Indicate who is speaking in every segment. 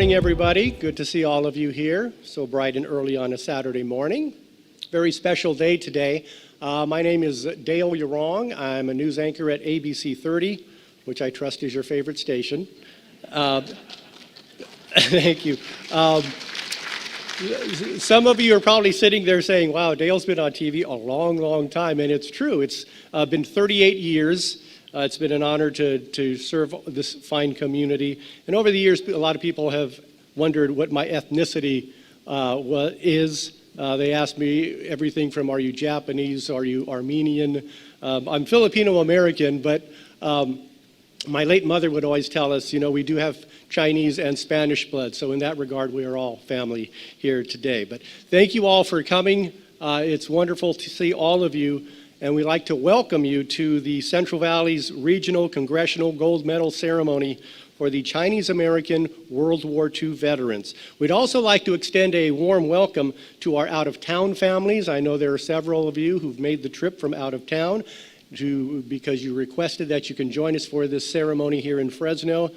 Speaker 1: morning, everybody. Good to see all of you here, so bright and early on a Saturday morning. Very special day today. My name is Dale Yarong. I'm a news anchor at ABC 30, which I trust is your favorite station. Thank you. Some of you are probably sitting there saying, wow, Dale's been on TV a long, long time, and it's true. It's been 38 years. It's been an honor to serve this fine community. And over the years, a lot of people have wondered what my ethnicity is. They ask me everything from, are you Japanese, are you Armenian? I'm Filipino-American, but my late mother would always tell us, you know, we do have Chinese and Spanish blood. So in that regard, we are all family here today. But thank you all for coming. It's wonderful to see all of you. And we'd like to welcome you to the Central Valley's Regional Congressional Gold Medal ceremony for the Chinese American World War II veterans. We'd also like to extend a warm welcome to our out-of-town families. I know there are several of you who've made the trip from out of town because you requested that you can join us for this ceremony here in Fresno.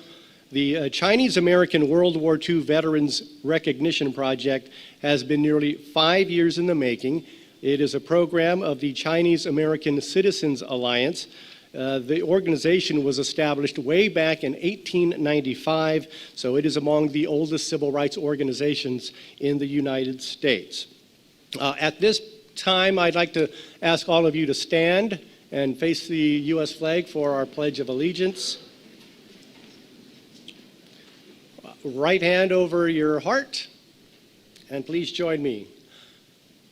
Speaker 1: The Chinese American World War II Veterans Recognition Project has been nearly 5 years in the making. It is a program of the Chinese American Citizens Alliance. The organization was established way back in 1895, so it is among the oldest civil rights organizations in the United States. At this time, I'd like to ask all of you to stand and face the U.S. flag for our Pledge of Allegiance. Right hand over your heart, and please join me.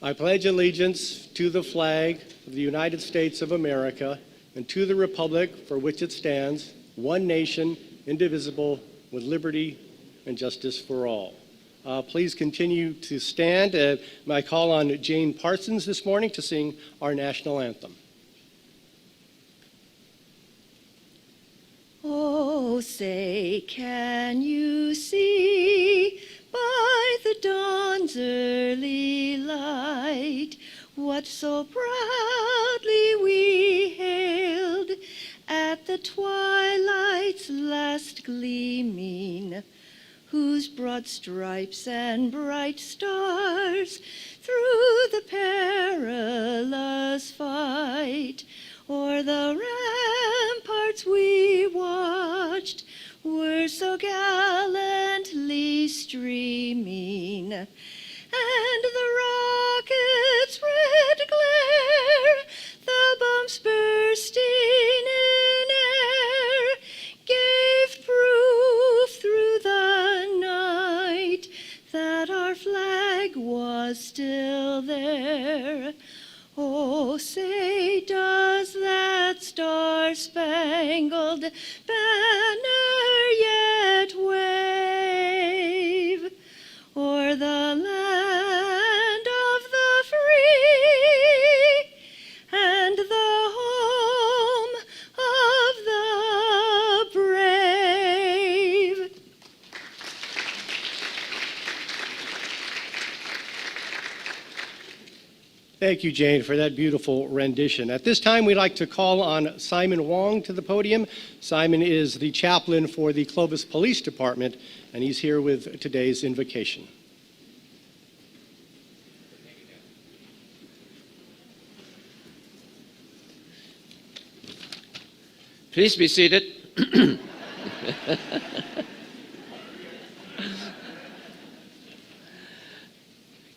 Speaker 1: I pledge allegiance to the flag of the United States of America and to the republic for which it stands, one nation, indivisible, with liberty and justice for all. Please continue to stand. I call on Jane Parsons this morning to sing our national anthem.
Speaker 2: Oh, say, can you see by the dawn's early light what so proudly we hailed at the twilight's last gleaming, whose broad stripes and bright stars through the perilous fight o'er the ramparts we watched were so gallantly streaming, and the rocket's red glare, the bombs bursting in air, gave proof through the night that our flag was still there. Oh, say, does that star-spangled banner yet wave o'er the land of the free and the home of the brave?
Speaker 1: Thank you, Jane, for that beautiful rendition. At this time, we'd like to call on Simon Wong to the podium. Simon is the chaplain for the Clovis Police Department, and he's here with today's invocation.
Speaker 3: Please be seated.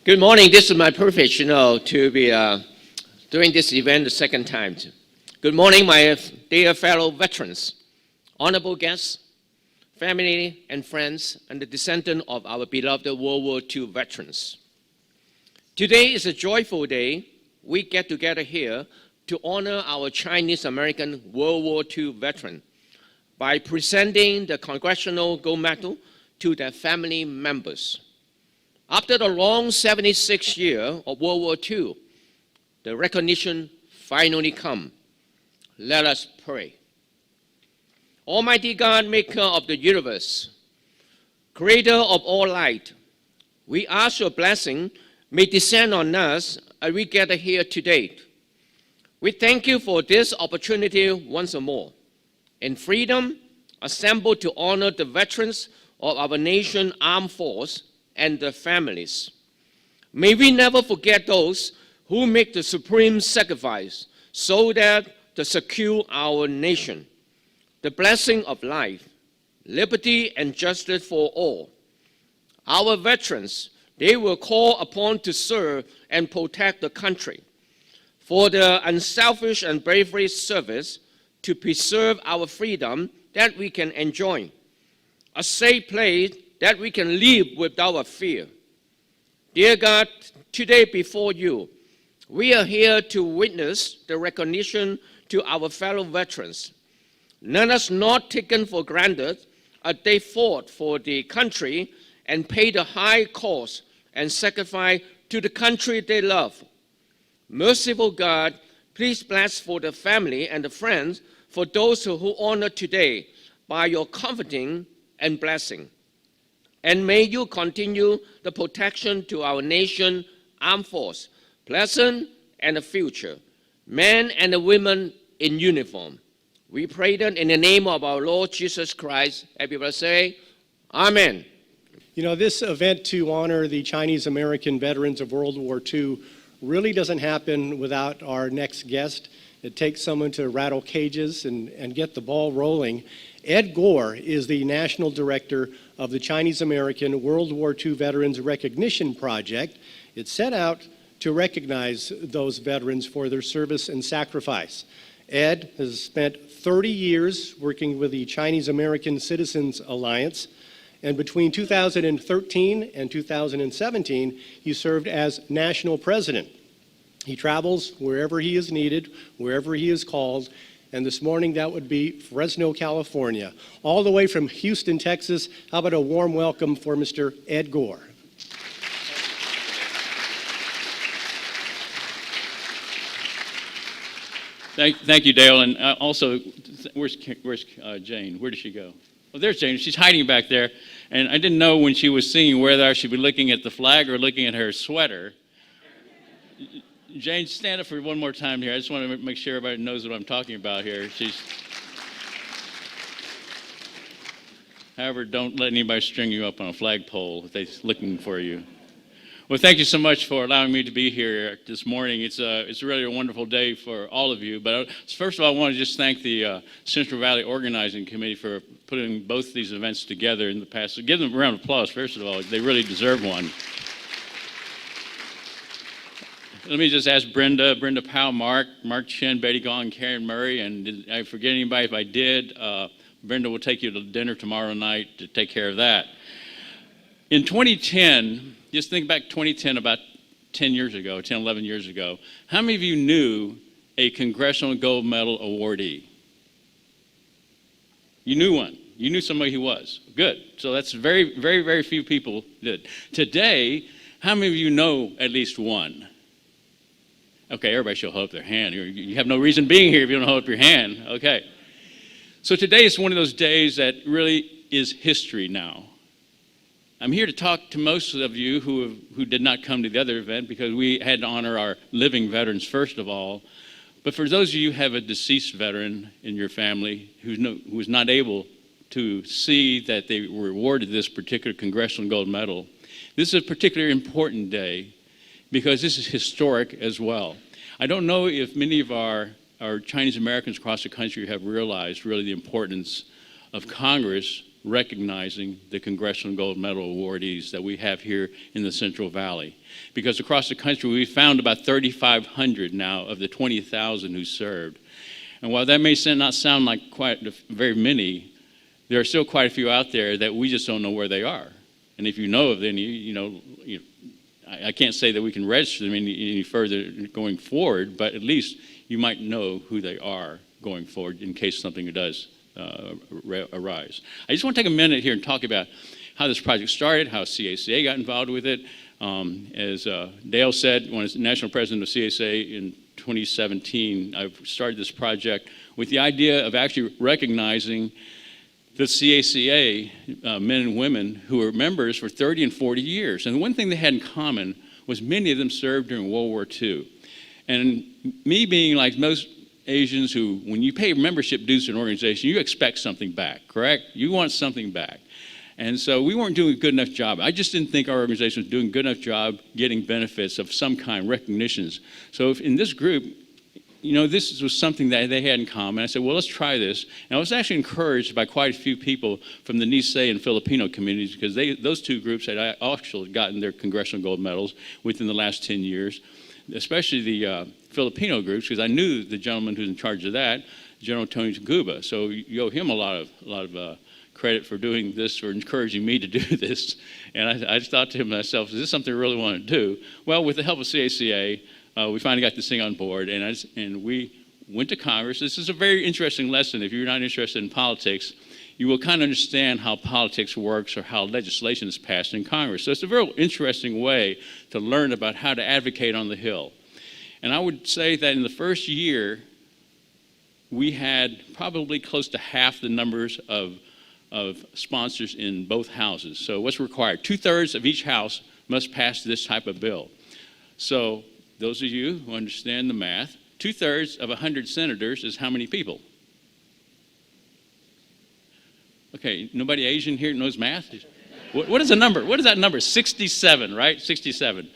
Speaker 3: Good morning. This is my privilege, to be doing this event the second time. Good morning, my dear fellow veterans, honorable guests, family and friends, and the descendants of our beloved World War II veterans. Today is a joyful day. We get together here to honor our Chinese American World War II veteran by presenting the Congressional Gold Medal to their family members. After the long 76 years of World War II, the recognition finally come. Let us pray. Almighty God, maker of the universe, creator of all light, we ask your blessing may descend on us as we gather here today. We thank you for this opportunity once more. In freedom, assembled to honor the veterans of our nation's armed force and their families. May we never forget those who make the supreme sacrifice so that to secure our nation, the blessing of life, liberty, and justice for all. Our veterans, they were called upon to serve and protect the country. For their unselfish and bravery service to preserve our freedom that we can enjoy, a safe place that we can live without fear. Dear God, today before you, we are here to witness the recognition to our fellow veterans. Let us not take for granted as they fought for the country and paid a high cost and sacrifice to the country they love. Merciful God, please bless for the family and the friends for those who honor today by your comforting and blessing. And may you continue the protection to our nation, armed force, present and the future, men and the women in uniform. We pray that in the name of our Lord Jesus Christ. Everybody say, Amen.
Speaker 1: You know, this event to honor the Chinese American veterans of World War II really doesn't happen without our next guest. It takes someone to rattle cages and get the ball rolling. Ed Gore is the National Director of the Chinese American World War II Veterans Recognition Project. It's set out to recognize those veterans for their service and sacrifice. Ed has spent 30 years working with the Chinese American Citizens Alliance, and between 2013 and 2017, he served as national president. He travels wherever he is needed, wherever he is called, and this morning that would be Fresno, California. All the way from Houston, Texas, how about a warm welcome for Mr. Ed Gore?
Speaker 4: Thank you, Dale. And also, where's Jane? Where did she go? Oh, there's Jane. She's hiding back there. And I didn't know when she was singing whether I should be looking at the flag or looking at her sweater. Jane, stand up for one more time here. I just want to make sure everybody knows what I'm talking about here. However, don't let anybody string you up on a flagpole if they're looking for you. Well, thank you so much for allowing me to be here this morning. It's really a wonderful day for all of you. But first of all, I want to just thank the Central Valley Organizing Committee for putting both these events together in the past. So give them a round of applause, first of all. They really deserve one. Let me just ask Brenda Powell, Mark Chin, Betty Gong, Karen Murray, and did I forget anybody? If I did, Brenda will take you to dinner tomorrow night to take care of that. In 2010, just think back 2010, about 10, 11 years ago. How many of you knew a Congressional Gold Medal awardee? You knew one. You knew somebody who was. Good. So that's very, very, very few people did. Today, how many of you know at least one? Okay, everybody should hold up their hand. You have no reason being here if you don't hold up your hand. Okay. So today is one of those days that really is history now. I'm here to talk to most of you who did not come to the other event because we had to honor our living veterans first of all. But for those of you who have a deceased veteran in your family who was not able to see that they were awarded this particular Congressional Gold Medal, this is a particularly important day because this is historic as well. I don't know if many of our Chinese Americans across the country have realized really the importance of Congress recognizing the Congressional Gold Medal awardees that we have here in the Central Valley. Because across the country, we found about 3,500 now of the 20,000 who served. And while that may not sound like quite very many, there are still quite a few out there that we just don't know where they are. And if you know of any, I can't say that we can register them any further going forward, but at least you might know who they are going forward in case something does arise. I just want to take a minute here and talk about how this project started, how CACA got involved with it. As Dale said, when I was national president of CACA in 2017, I started this project with the idea of actually recognizing the CACA men and women who were members for 30 and 40 years. And the one thing they had in common was many of them served during World War II. And me being like most Asians who, when you pay membership dues to an organization, you expect something back, correct? You want something back. And so we weren't doing a good enough job. I just didn't think our organization was doing a good enough job getting benefits of some kind, recognitions. So if in this group, this was something that they had in common. I said, well, let's try this. And I was actually encouraged by quite a few people from the Nisei and Filipino communities, because those two groups had actually gotten their Congressional Gold Medals within the last 10 years, especially the Filipino groups, because I knew the gentleman who's in charge of that, General Tony Taguba. So you owe him a lot of credit for doing this, for encouraging me to do this. And I just thought to myself, is this something I really want to do? Well, with the help of CACA, we finally got this thing on board, and we went to Congress. This is a very interesting lesson. If you're not interested in politics, you will kind of understand how politics works or how legislation is passed in Congress. So it's a very interesting way to learn about how to advocate on the Hill. And I would say that in the first year, we had probably close to half the numbers of sponsors in both houses. So what's required? 2/3 of each house must pass this type of bill. So those of you who understand the math, 2/3 of 100 senators is how many people? Okay, nobody Asian here knows math? What is the number? What is that number? 67, right? 67.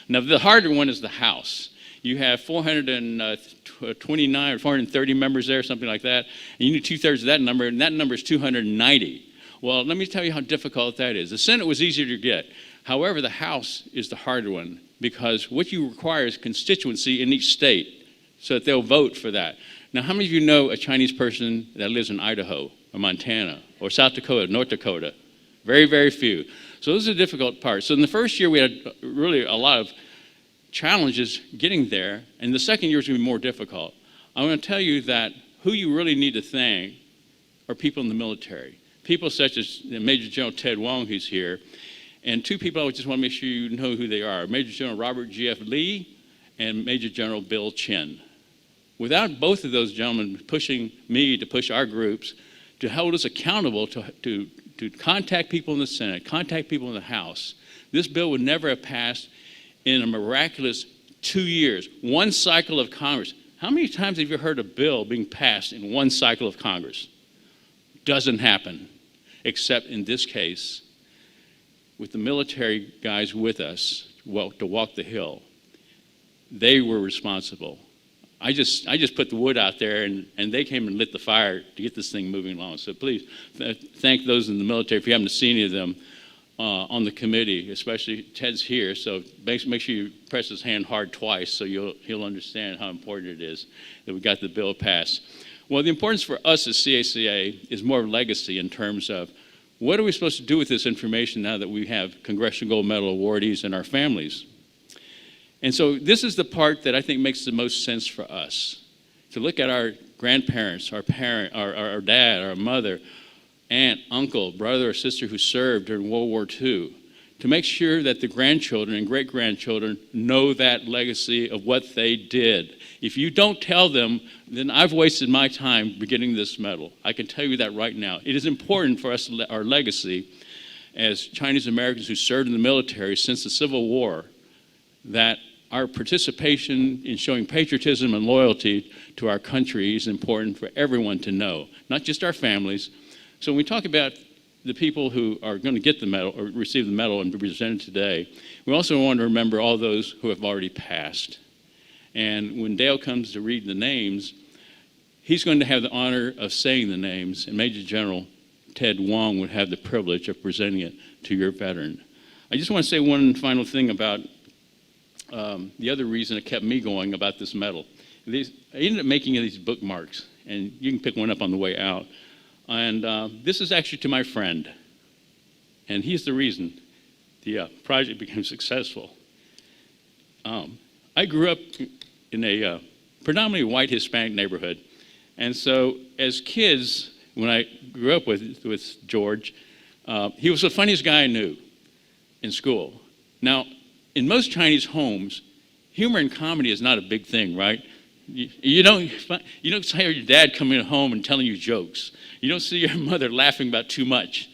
Speaker 4: Now, the harder one is the House. You have 429 or 430 members there, something like that, and you need 2/3 of that number, and that number is 290. Well, let me tell you how difficult that is. The Senate was easier to get. However, the House is the harder one, because what you require is constituency in each state so that they'll vote for that. Now, how many of you know a Chinese person that lives in Idaho or Montana or South Dakota, North Dakota? Very, very few. So those are the difficult parts. So in the first year, we had really a lot of challenges getting there, and the second year is going to be more difficult. I'm going to tell you that who you really need to thank are people in the military. People such as Major General Ted Wong, who's here, and two people I just want to make sure you know who they are, Major General Robert G.F. Lee and Major General Bill Chin. Without both of those gentlemen pushing me to push our groups to hold us accountable to contact people in the Senate, contact people in the House, this bill would never have passed in a miraculous 2 years, one cycle of Congress. How many times have you heard a bill being passed in one cycle of Congress? Doesn't happen, except in this case, with the military guys with us to walk the Hill. They were responsible. I just put the wood out there, and they came and lit the fire to get this thing moving along. So please thank those in the military. If you haven't seen any of them on the committee, especially Ted's here, so make sure you press his hand hard twice so he'll understand how important it is that we got the bill passed. Well, the importance for us as CACA is more legacy in terms of what are we supposed to do with this information now that we have Congressional Gold Medal awardees and our families. And so this is the part that I think makes the most sense for us, to look at our grandparents, our parent, our dad, our mother, aunt, uncle, brother, or sister who served during World War II, to make sure that the grandchildren and great-grandchildren know that legacy of what they did. If you don't tell them, then I've wasted my time getting this medal. I can tell you that right now. It is important for us, our legacy, as Chinese Americans who served in the military since the Civil War, that our participation in showing patriotism and loyalty to our country is important for everyone to know, not just our families. So when we talk about the people who are going to get the medal or receive the medal and be presented today, we also want to remember all those who have already passed. And when Dale comes to read the names, he's going to have the honor of saying the names, and Major General Ted Wong would have the privilege of presenting it to your veteran. I just want to say one final thing about the other reason it kept me going about this medal. I ended up making these bookmarks, and you can pick one up on the way out. And this is actually to my friend, and he's the reason the project became successful. I grew up in a predominantly white Hispanic neighborhood, and so as kids, when I grew up with George, he was the funniest guy I knew in school. Now, in most Chinese homes, humor and comedy is not a big thing, right? You don't hear your dad coming home and telling you jokes. You don't see your mother laughing about too much.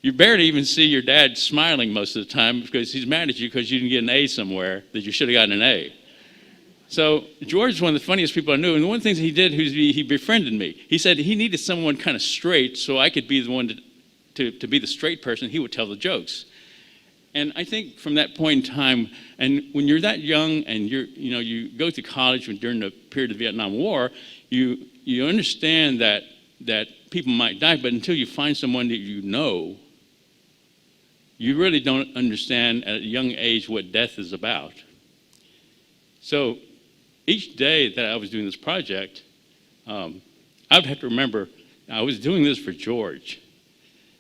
Speaker 4: You barely even see your dad smiling most of the time because he's mad at you because you didn't get an A somewhere that you should have gotten an A. So George is one of the funniest people I knew, and one of the things he did was he befriended me. He said he needed someone kind of straight so I could be the one to to be the straight person, he would tell the jokes. And I think from that point in time, and when you're that young and you go to college during the period of the Vietnam War, you understand that people might die, but until you find someone that you know, you really don't understand at a young age what death is about. So each day that I was doing this project, I'd have to remember I was doing this for George.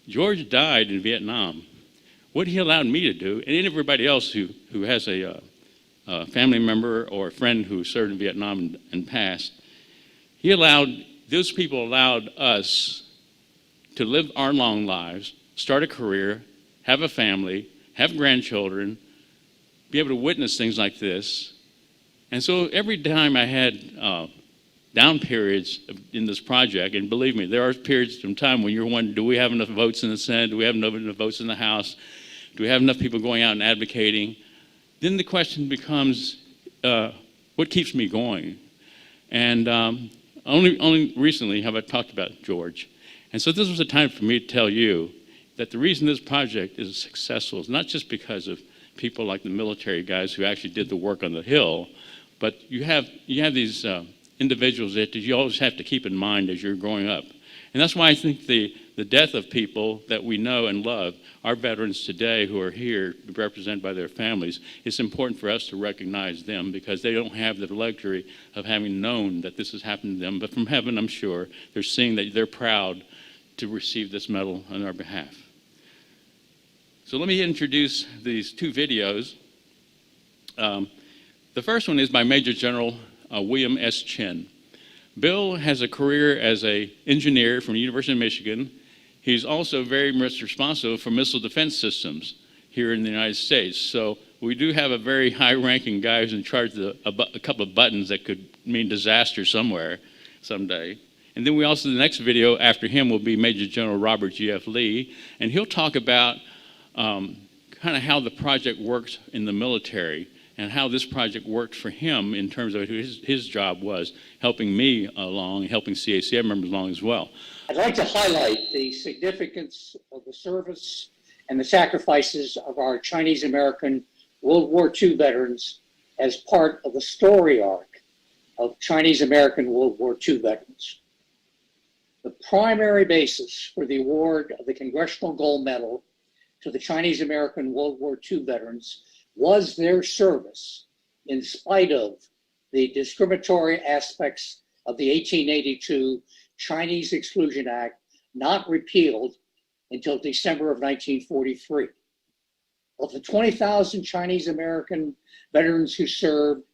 Speaker 4: George died in Vietnam. What he allowed me to do, and everybody else who has a family member or a friend who served in Vietnam and passed, those people allowed us to live our long lives, start a career, have a family, have grandchildren, be able to witness things like this. And so every time I had down periods in this project, and believe me, there are periods of time when you're wondering, do we have enough votes in the Senate? Do we have enough votes in the House? Do we have enough people going out and advocating? Then the question becomes, what keeps me going? And only recently have I talked about George. And so this was a time for me to tell you that the reason this project is successful is not just because of people like the military guys who actually did the work on the Hill, but you have these individuals that you always have to keep in mind as you're growing up. And that's why I think the death of people that we know and love, our veterans today who are here represented by their families, it's important for us to recognize them because they don't have the luxury of having known that this has happened to them. But from heaven, I'm sure, they're seeing that they're proud to receive this medal on our behalf. So let me introduce these two videos. The first one is by Major General William S. Chin. Bill has a career as an engineer from the University of Michigan. He's also very much responsible for missile defense systems here in the United States. So we do have a very high-ranking guy who's in charge of a couple of buttons that could mean disaster somewhere someday. And then the next video after him will be Major General Robert G.F. Lee, and he'll talk about kind of how the project works in the military and how this project worked for him in terms of his job was helping me along, helping CACM members along as well.
Speaker 5: I'd like to highlight the significance of the service and the sacrifices of our Chinese American World War II veterans as part of the story arc of Chinese American World War II veterans. The primary basis for the award of the Congressional Gold Medal to the Chinese American World War II veterans was their service in spite of the discriminatory aspects of the 1882 Chinese Exclusion Act, not repealed until December of 1943. Of the 20,000 Chinese American veterans who served,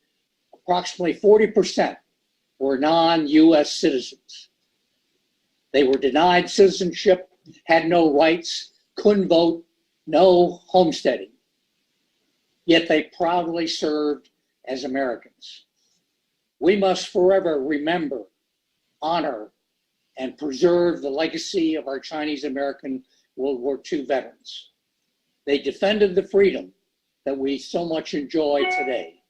Speaker 5: approximately 40% were non-US citizens. They were denied citizenship, had no rights, couldn't vote, no homesteading. Yet they proudly served as Americans. We must forever remember, honor, and preserve the legacy of our Chinese American World War II veterans. They defended the freedom that we so much enjoy today.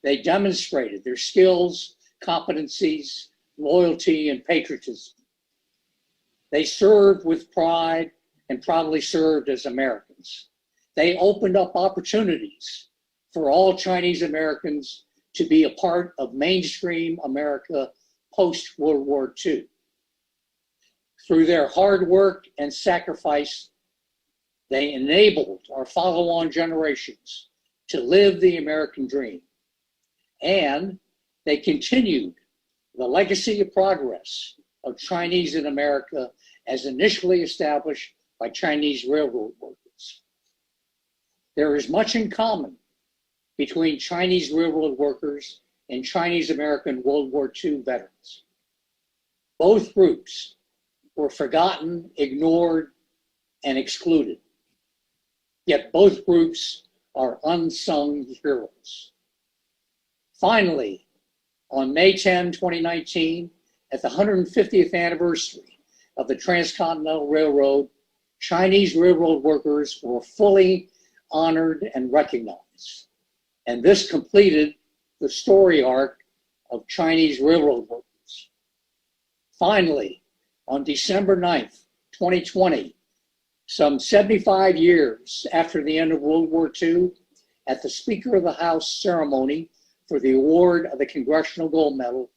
Speaker 5: They demonstrated their skills, competencies, loyalty, and patriotism. They served with pride and proudly served as Americans. They opened up opportunities for all Chinese Americans to be a part of mainstream America post-World War II. Through their hard work and sacrifice, they enabled our follow-on generations to live the American dream. And they continued the legacy of progress of Chinese in America as initially established by Chinese railroad workers. There is much in common between Chinese railroad workers and Chinese American World War II veterans. Both groups were forgotten, ignored, and excluded. Yet both groups are unsung heroes. Finally, on May 10, 2019, at the 150th anniversary of the Transcontinental Railroad, Chinese railroad workers were fully honored and recognized. And this completed the story arc of Chinese railroad workers. Finally, on December 9th, 2020, Some 75 years after the end of World War II, at the Speaker of the House ceremony for the award of the Congressional Gold Medal,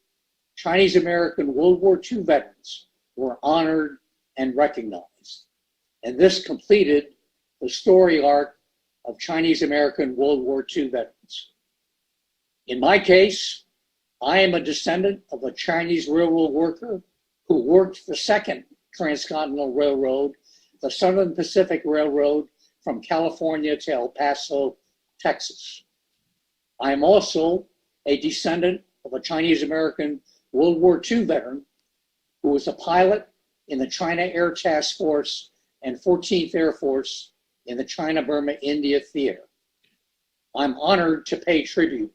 Speaker 5: Chinese American World War II veterans were honored and recognized. And this completed the story arc of Chinese American World War II veterans. In my case, I am a descendant of a Chinese railroad worker who worked the second transcontinental railroad, the Southern Pacific Railroad, from California to El Paso, Texas. I am also a descendant of a Chinese American World War II veteran who was a pilot in the China Air Task Force and 14th Air Force in the China-Burma-India Theater. I'm honored to pay tribute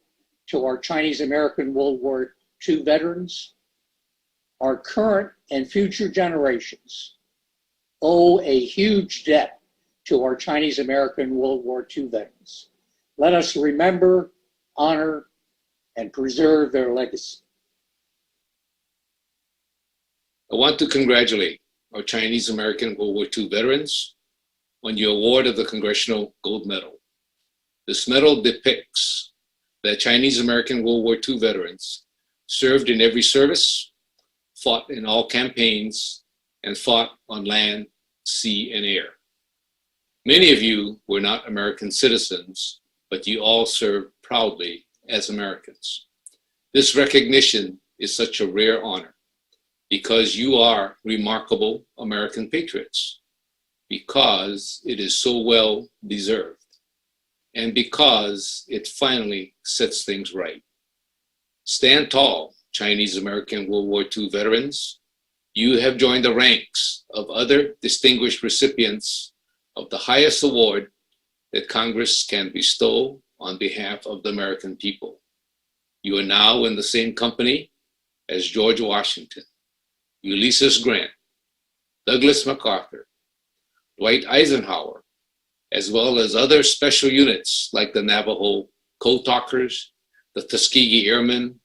Speaker 5: to our Chinese American World War II veterans. Our current and future generations owe a huge debt to our Chinese American World War II veterans. Let us remember, honor, and preserve their legacy.
Speaker 6: I want to congratulate our Chinese American World War II veterans on your award of the Congressional Gold Medal. This medal depicts that Chinese American World War II veterans served in every service, fought in all campaigns, and fought on land, sea, and air. Many of you were not American citizens, but you all served proudly as Americans. This recognition is such a rare honor because you are remarkable American patriots, because it is so well deserved, and because it finally sets things right. Stand tall, Chinese American World War II veterans. You have joined the ranks of other distinguished recipients of the highest award that Congress can bestow on behalf of the American people. You are now in the same company as George Washington, Ulysses Grant, Douglas MacArthur, Dwight Eisenhower, as well as other special units like the Navajo Code Talkers, the Tuskegee Airmen,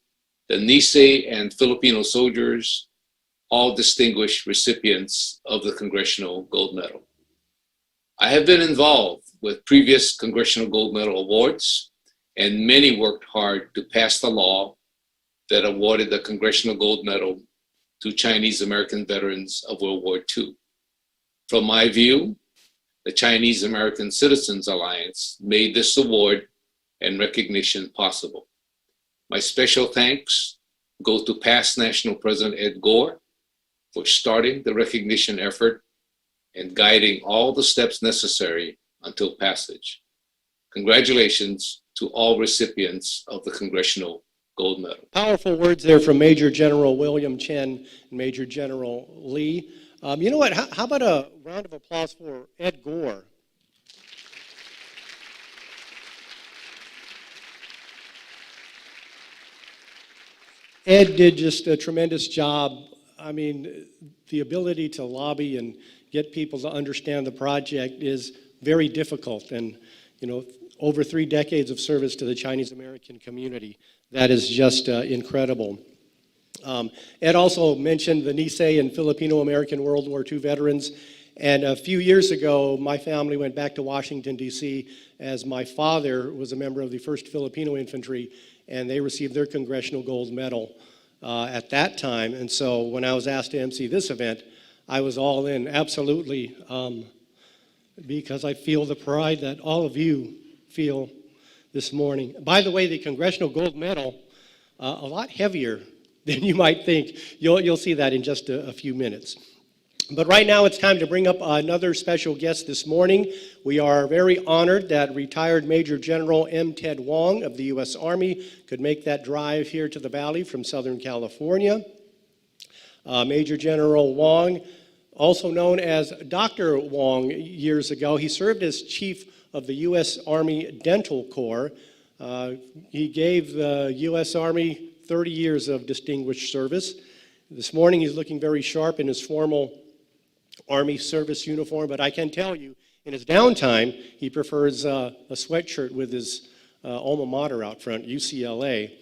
Speaker 6: the Nisei and Filipino soldiers, all distinguished recipients of the Congressional Gold Medal. I have been involved with previous Congressional Gold Medal awards, and many worked hard to pass the law that awarded the Congressional Gold Medal to Chinese American veterans of World War II. From my view, the Chinese American Citizens Alliance made this award and recognition possible. My special thanks go to past National President Ed Gore for starting the recognition effort and guiding all the steps necessary until passage. Congratulations to all recipients of the Congressional Gold Medal.
Speaker 1: Powerful words there from Major General William Chen and Major General Lee. You know what? How about a round of applause for Ed Gore? Ed did just a tremendous job. I mean, the ability to lobby and get people to understand the project is very difficult. And, you know, over 3 decades of service to the Chinese American community, that is just incredible. Ed also mentioned the Nisei and Filipino American World War II veterans. And a few years ago, my family went back to Washington, D.C., as my father was a member of the 1st Filipino Infantry, and they received their Congressional Gold Medal at that time. And so when I was asked to MC this event, I was all in, absolutely, because I feel the pride that all of you feel this morning. By the way, the Congressional Gold Medal, a lot heavier than you might think. You'll see that in just a few minutes. But right now it's time to bring up another special guest this morning. We are very honored that retired Major General M. Ted Wong of the U.S. Army could make that drive here to the Valley from Southern California. Major General Wong, also known as Dr. Wong years ago, he served as Chief of the U.S. Army Dental Corps. He gave the U.S. Army 30 years of distinguished service. This morning he's looking very sharp in his formal Army service uniform, but I can tell you, in his downtime, he prefers a sweatshirt with his alma mater out front, UCLA.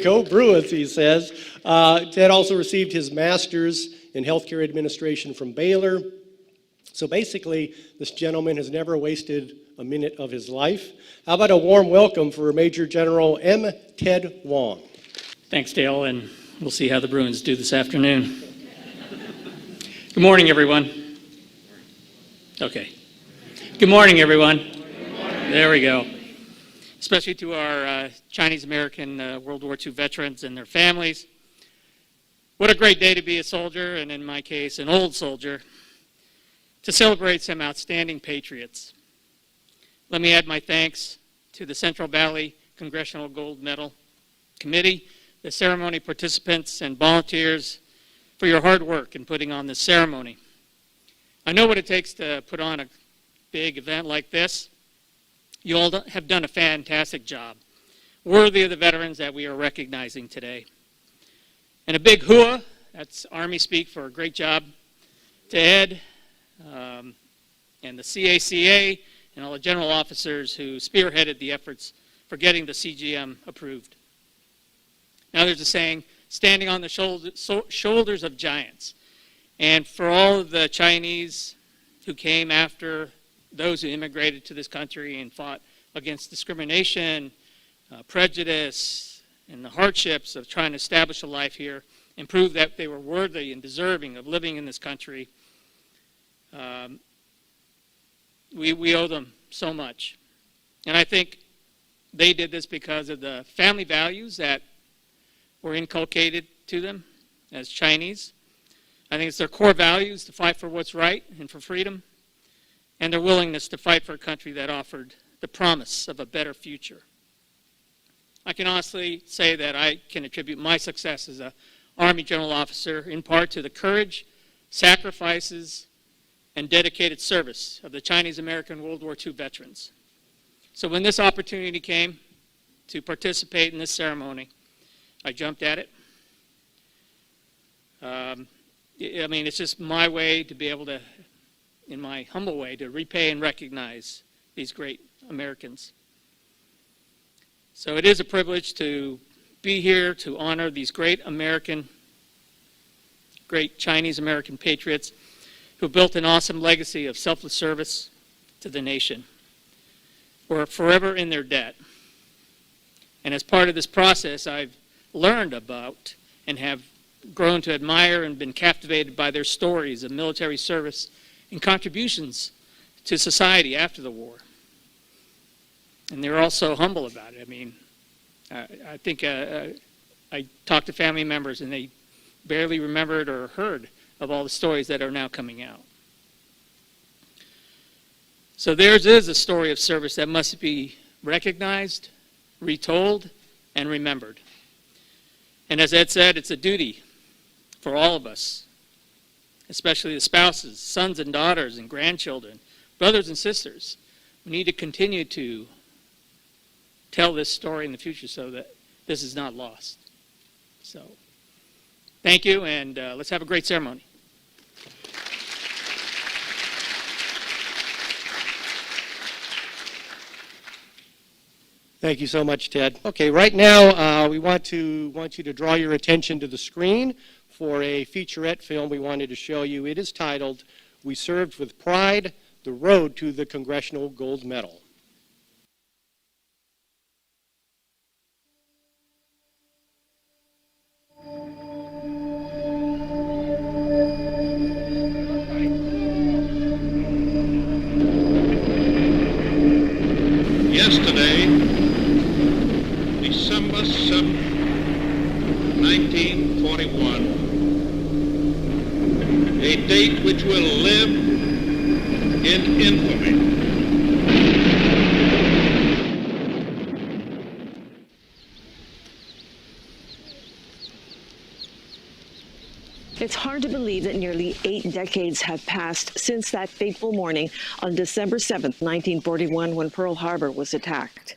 Speaker 1: Go Bruins, he says. Ted also received his master's in healthcare administration from Baylor. So basically, this gentleman has never wasted a minute of his life. How about a warm welcome for Major General M. Ted Wong?
Speaker 7: Thanks, Dale, and we'll see how the Bruins do this afternoon. Good morning, everyone. Okay. Good morning, everyone. Good morning. There we go. Especially to our Chinese American World War II veterans and their families. What a great day to be a soldier, and in my case, an old soldier, to celebrate some outstanding patriots. Let me add my thanks to the Central Valley Congressional Gold Medal Committee, the ceremony participants and volunteers for your hard work in putting on this ceremony. I know what it takes to put on a big event like this. You all have done a fantastic job, worthy of the veterans that we are recognizing today. And a big hooah, that's Army speak for a great job, to Ed and the CACA and all the general officers who spearheaded the efforts for getting the CGM approved. Now there's a saying, standing on the shoulders of giants. And for all of the Chinese who came after those who immigrated to this country and fought against discrimination, prejudice, and the hardships of trying to establish a life here and prove that they were worthy and deserving of living in this country, we owe them so much. And I think they did this because of the family values that were inculcated to them as Chinese. I think it's their core values to fight for what's right and for freedom, and their willingness to fight for a country that offered the promise of a better future. I can honestly say that I can attribute my success as an Army General Officer in part to the courage, sacrifices, and dedicated service of the Chinese American World War II veterans. So when this opportunity came to participate in this ceremony, I jumped at it. It's just my way to be able to, in my humble way, to repay and recognize these great Americans. So it is a privilege to be here to honor these great Chinese American patriots who built an awesome legacy of selfless service to the nation. We're forever in their debt. And as part of this process, I've learned about and have grown to admire and been captivated by their stories of military service and contributions to society after the war. And they're also humble about it. I think I talked to family members and they barely remembered or heard of all the stories that are now coming out. So theirs is a story of service that must be recognized, retold, and remembered. And as Ed said, it's a duty for all of us, especially the spouses, sons and daughters and grandchildren, brothers and sisters. We need to continue to tell this story in the future so that this is not lost. So, thank you, and let's have a great ceremony.
Speaker 1: Thank you so much, Ted. Okay, right now we want you to draw your attention to the screen for a featurette film we wanted to show you. It is titled, "We Served with Pride, The Road to the Congressional Gold Medal."
Speaker 8: Yesterday, December 7, 1941, a date which will live in infamy.
Speaker 9: It's hard to believe that nearly 8 decades have passed since that fateful morning on December 7th, 1941, when Pearl Harbor was attacked.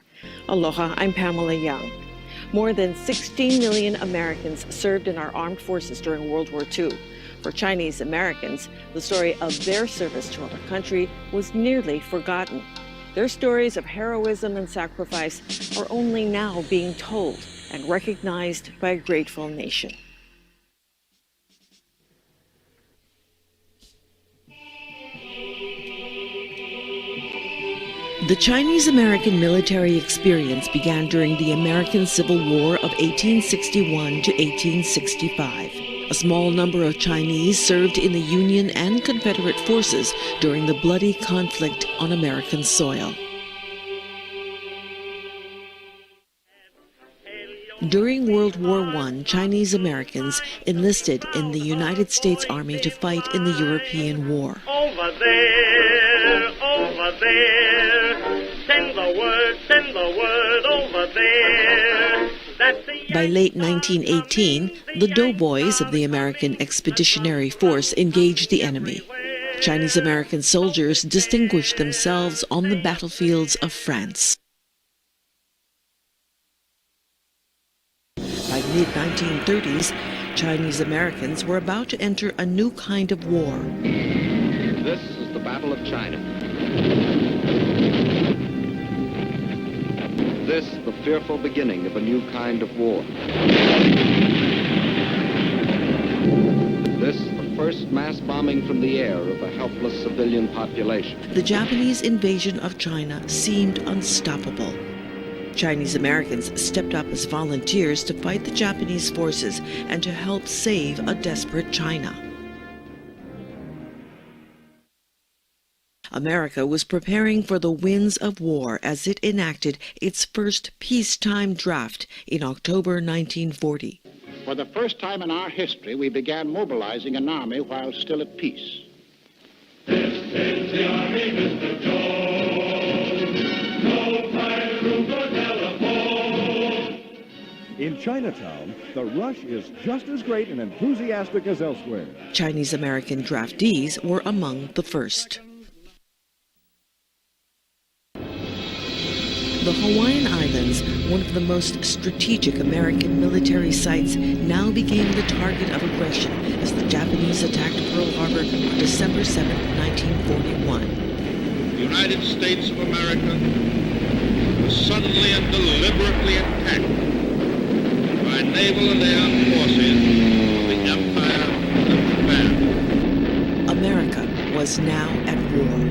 Speaker 9: Aloha, I'm Pamela Young. More than 16 million Americans served in our armed forces during World War II. For Chinese Americans, the story of their service to our country was nearly forgotten. Their stories of heroism and sacrifice are only now being told and recognized by a grateful nation. The Chinese-American military experience began during the American Civil War of 1861 to 1865. A small number of Chinese served in the Union and Confederate forces during the bloody conflict on American soil. During World War I, Chinese Americans enlisted in the United States Army to fight in the European War.
Speaker 10: Over there, send the word over there.
Speaker 9: By late 1918, the doughboys of the American Expeditionary Force engaged the enemy. Chinese American soldiers distinguished themselves on the battlefields of France. By the mid-1930s, Chinese Americans were about to enter a new kind of war.
Speaker 11: This is the Battle of China. This, the fearful beginning of a new kind of war. This, the first mass bombing from the air of a helpless civilian population.
Speaker 9: The Japanese invasion of China seemed unstoppable. Chinese Americans stepped up as volunteers to fight the Japanese forces and to help save a desperate China. America was preparing for the winds of war as it enacted its first peacetime draft in October 1940.
Speaker 12: For the first time in our history, we began mobilizing an army while still at peace.
Speaker 10: This is the Army, Mr. Jones. No private room for telephone.
Speaker 13: In Chinatown, the rush is just as great and enthusiastic as elsewhere.
Speaker 9: Chinese American draftees were among the first. The Hawaiian Islands, one of the most strategic American military sites, now became the target of aggression as the Japanese attacked Pearl Harbor on December 7, 1941.
Speaker 8: The United States of America was suddenly and deliberately attacked by naval and air forces of the Empire of Japan.
Speaker 9: America was now at war.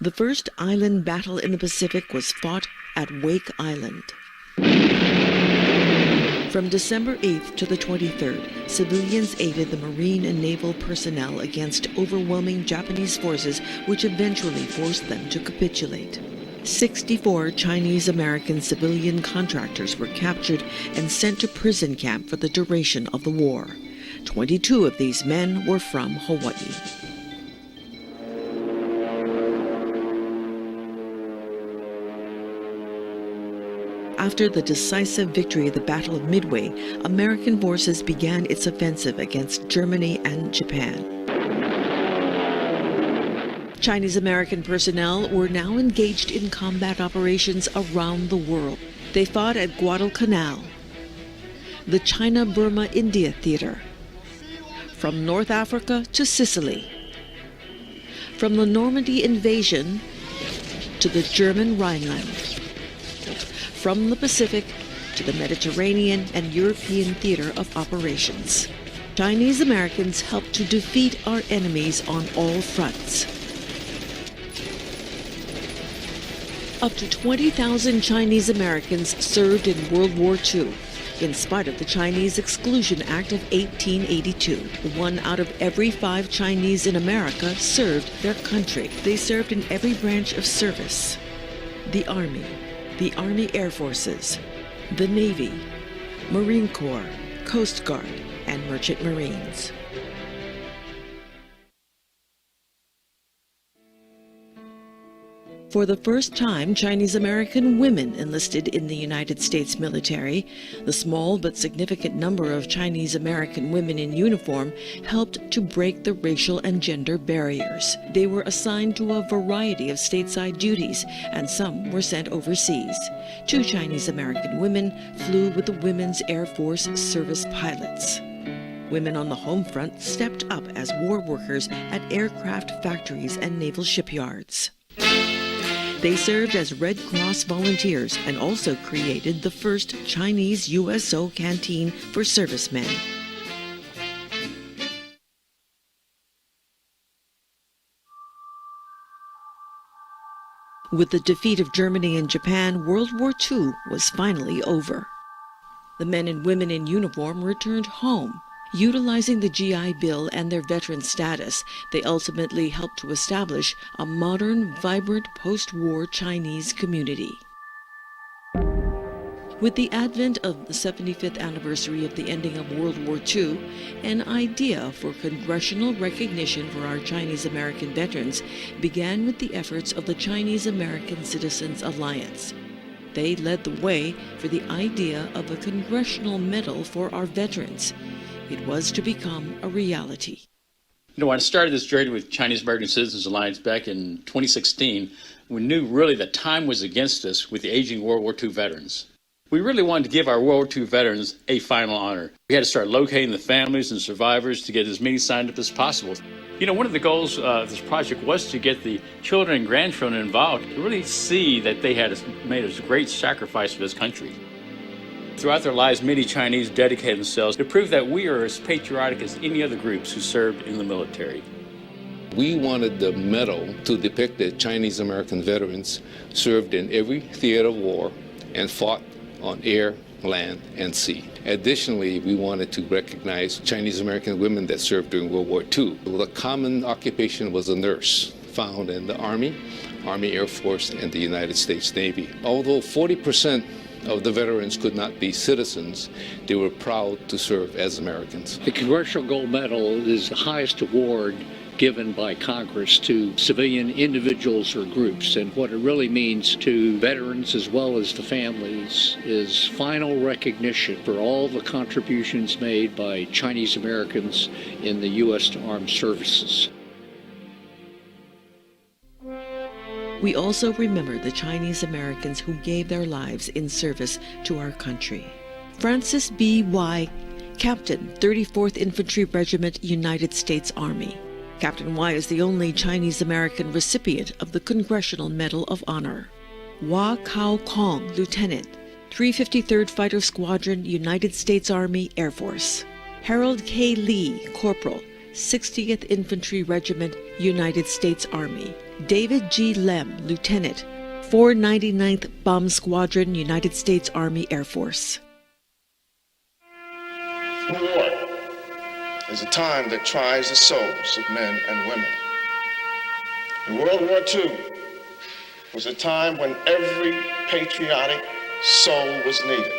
Speaker 9: The first island battle in the Pacific was fought at Wake Island. From December 8th to the 23rd, civilians aided the Marine and naval personnel against overwhelming Japanese forces, which eventually forced them to capitulate. 64 Chinese-American civilian contractors were captured and sent to prison camp for the duration of the war. 22 of these men were from Hawaii. After the decisive victory at the Battle of Midway, American forces began its offensive against Germany and Japan. Chinese-American personnel were now engaged in combat operations around the world. They fought at Guadalcanal, the China-Burma-India Theater, from North Africa to Sicily, from the Normandy invasion to the German Rhineland, from the Pacific to the Mediterranean and European theater of operations. Chinese Americans helped to defeat our enemies on all fronts. Up to 20,000 Chinese Americans served in World War II, in spite of the Chinese Exclusion Act of 1882. 1 out of every 5 Chinese in America served their country. They served in every branch of service: the Army Air Forces, the Navy, Marine Corps, Coast Guard, and Merchant Marines. For the first time, Chinese American women enlisted in the United States military. The small but significant number of Chinese American women in uniform helped to break the racial and gender barriers. They were assigned to a variety of stateside duties, and some were sent overseas. 2 Chinese American women flew with the Women's Air Force service pilots. Women on the home front stepped up as war workers at aircraft factories and naval shipyards. They served as Red Cross volunteers and also created the first Chinese USO canteen for servicemen. With the defeat of Germany and Japan, World War II was finally over. The men and women in uniform returned home. Utilizing the GI Bill and their veteran status, they ultimately helped to establish a modern, vibrant post-war Chinese community. With the advent of the 75th anniversary of the ending of World War II, an idea for congressional recognition for our Chinese American veterans began with the efforts of the Chinese American Citizens Alliance. They led the way for the idea of a Congressional Medal for our veterans. It was to become a reality.
Speaker 4: You know, when I started this journey with Chinese American Citizens Alliance back in 2016, we knew really that time was against us with the aging World War II veterans. We really wanted to give our World War II veterans a final honor. We had to start locating the families and survivors to get as many signed up as possible. You know, one of the goals of this project was to get the children and grandchildren involved to really see that they had made a great sacrifice for this country. Throughout their lives, many Chinese dedicated themselves to prove that we are as patriotic as any other groups who served in the military.
Speaker 6: We wanted the medal to depict that Chinese American veterans served in every theater of war and fought on air, land, and sea. Additionally, we wanted to recognize Chinese American women that served during World War II. The common occupation was a nurse, found in the Army, Army Air Force, and the United States Navy. Although 40% of the veterans could not be citizens, they were proud to serve as Americans.
Speaker 5: The Congressional Gold Medal is the highest award given by Congress to civilian individuals or groups, and what it really means to veterans as well as the families is final recognition for all the contributions made by Chinese Americans in the U.S. Armed Services.
Speaker 9: We also remember the Chinese Americans who gave their lives in service to our country. Francis B. Y., Captain, 34th Infantry Regiment, United States Army. Captain Y is the only Chinese American recipient of the Congressional Medal of Honor. Hua Kao Kong, Lieutenant, 353rd Fighter Squadron, United States Army Air Force. Harold K. Lee, Corporal, 60th Infantry Regiment, United States Army. David G. Lem, Lieutenant, 499th Bomb Squadron, United States Army Air Force.
Speaker 8: War is a time that tries the souls of men and women. And World War II was a time when every patriotic soul was needed.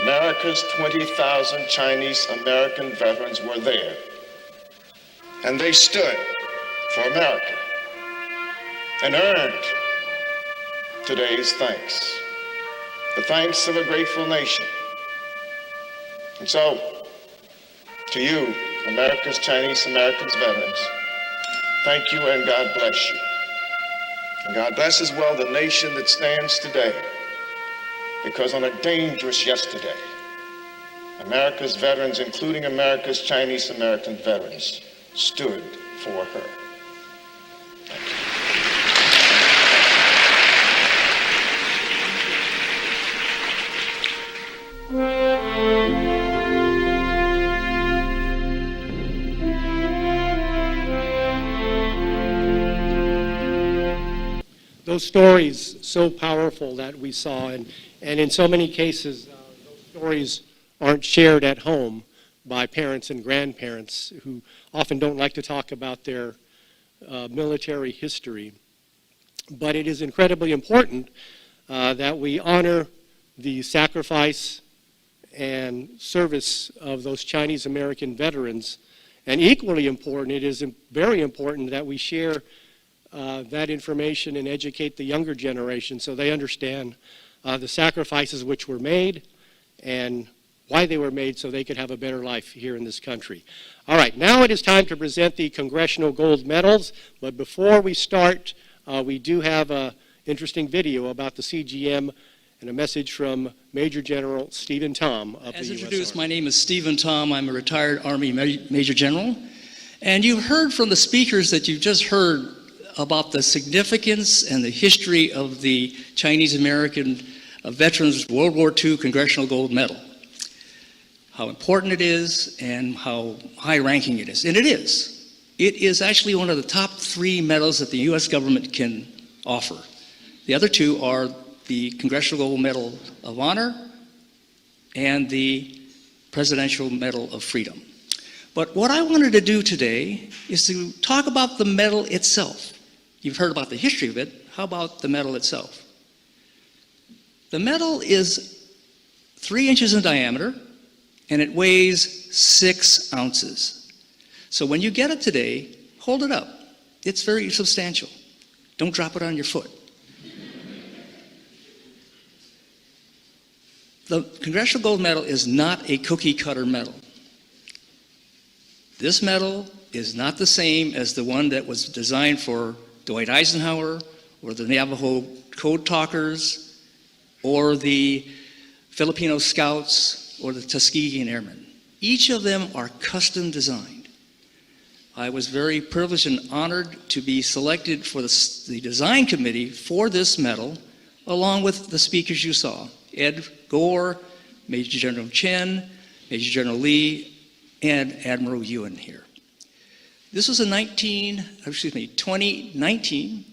Speaker 8: America's 20,000 Chinese American veterans were there, and they stood for America and earned today's thanks, the thanks of a grateful nation. And so, to you, America's Chinese Americans veterans, thank you and God bless you. And God bless as well the nation that stands today, because on a dangerous yesterday, America's veterans, including America's Chinese American veterans, stood for her. Thank you.
Speaker 1: Those stories so powerful that we saw, and in so many cases, those stories aren't shared at home by parents and grandparents who often don't like to talk about their military history. But it is incredibly important that we honor the sacrifice and service of those Chinese American veterans. And equally important, it is very important that we share that information and educate the younger generation so they understand the sacrifices which were made and why they were made so they could have a better life here in this country. All right, now it is time to present the Congressional Gold Medals, but before we start, we do have an interesting video about the CGM and a message from Major General Stephen Tom of the U.S.
Speaker 14: As introduced,
Speaker 1: Army.
Speaker 14: my name is Stephen Tom. I'm a retired Army Major General. And you heard from the speakers that you just heard about the significance and the history of the Chinese American Veterans World War II Congressional Gold Medal. How important it is and how high ranking it is. And it is. It is actually one of the top 3 medals that the U.S. government can offer. The other two are the Congressional Gold Medal of Honor and the Presidential Medal of Freedom. But what I wanted to do today is to talk about the medal itself. You've heard about the history of it. How about the medal itself? The medal is 3 inches in diameter, and it weighs 6 ounces. So when you get it today, hold it up. It's very substantial. Don't drop it on your foot. The Congressional Gold Medal is not a cookie cutter medal. This medal is not the same as the one that was designed for Dwight Eisenhower or the Navajo Code Talkers or the Filipino Scouts or the Tuskegean Airmen. Each of them are custom designed. I was very privileged and honored to be selected for the design committee for this medal, along with the speakers you saw. Ed Gore, Major General Chen, Major General Lee, and Admiral Ewan here. This was in 2019,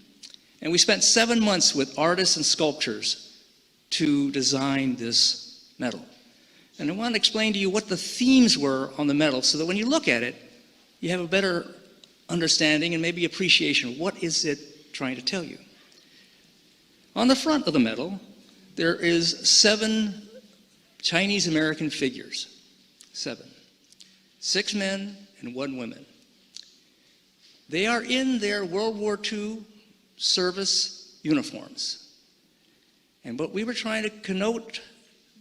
Speaker 14: and we spent 7 months with artists and sculptors to design this medal. And I want to explain to you what the themes were on the medal so that when you look at it, you have a better understanding and maybe appreciation of what is it trying to tell you. On the front of the medal, there is 7 Chinese American figures. 7. 6 men and 1 woman. They are in their World War II service uniforms. And what we were trying to connote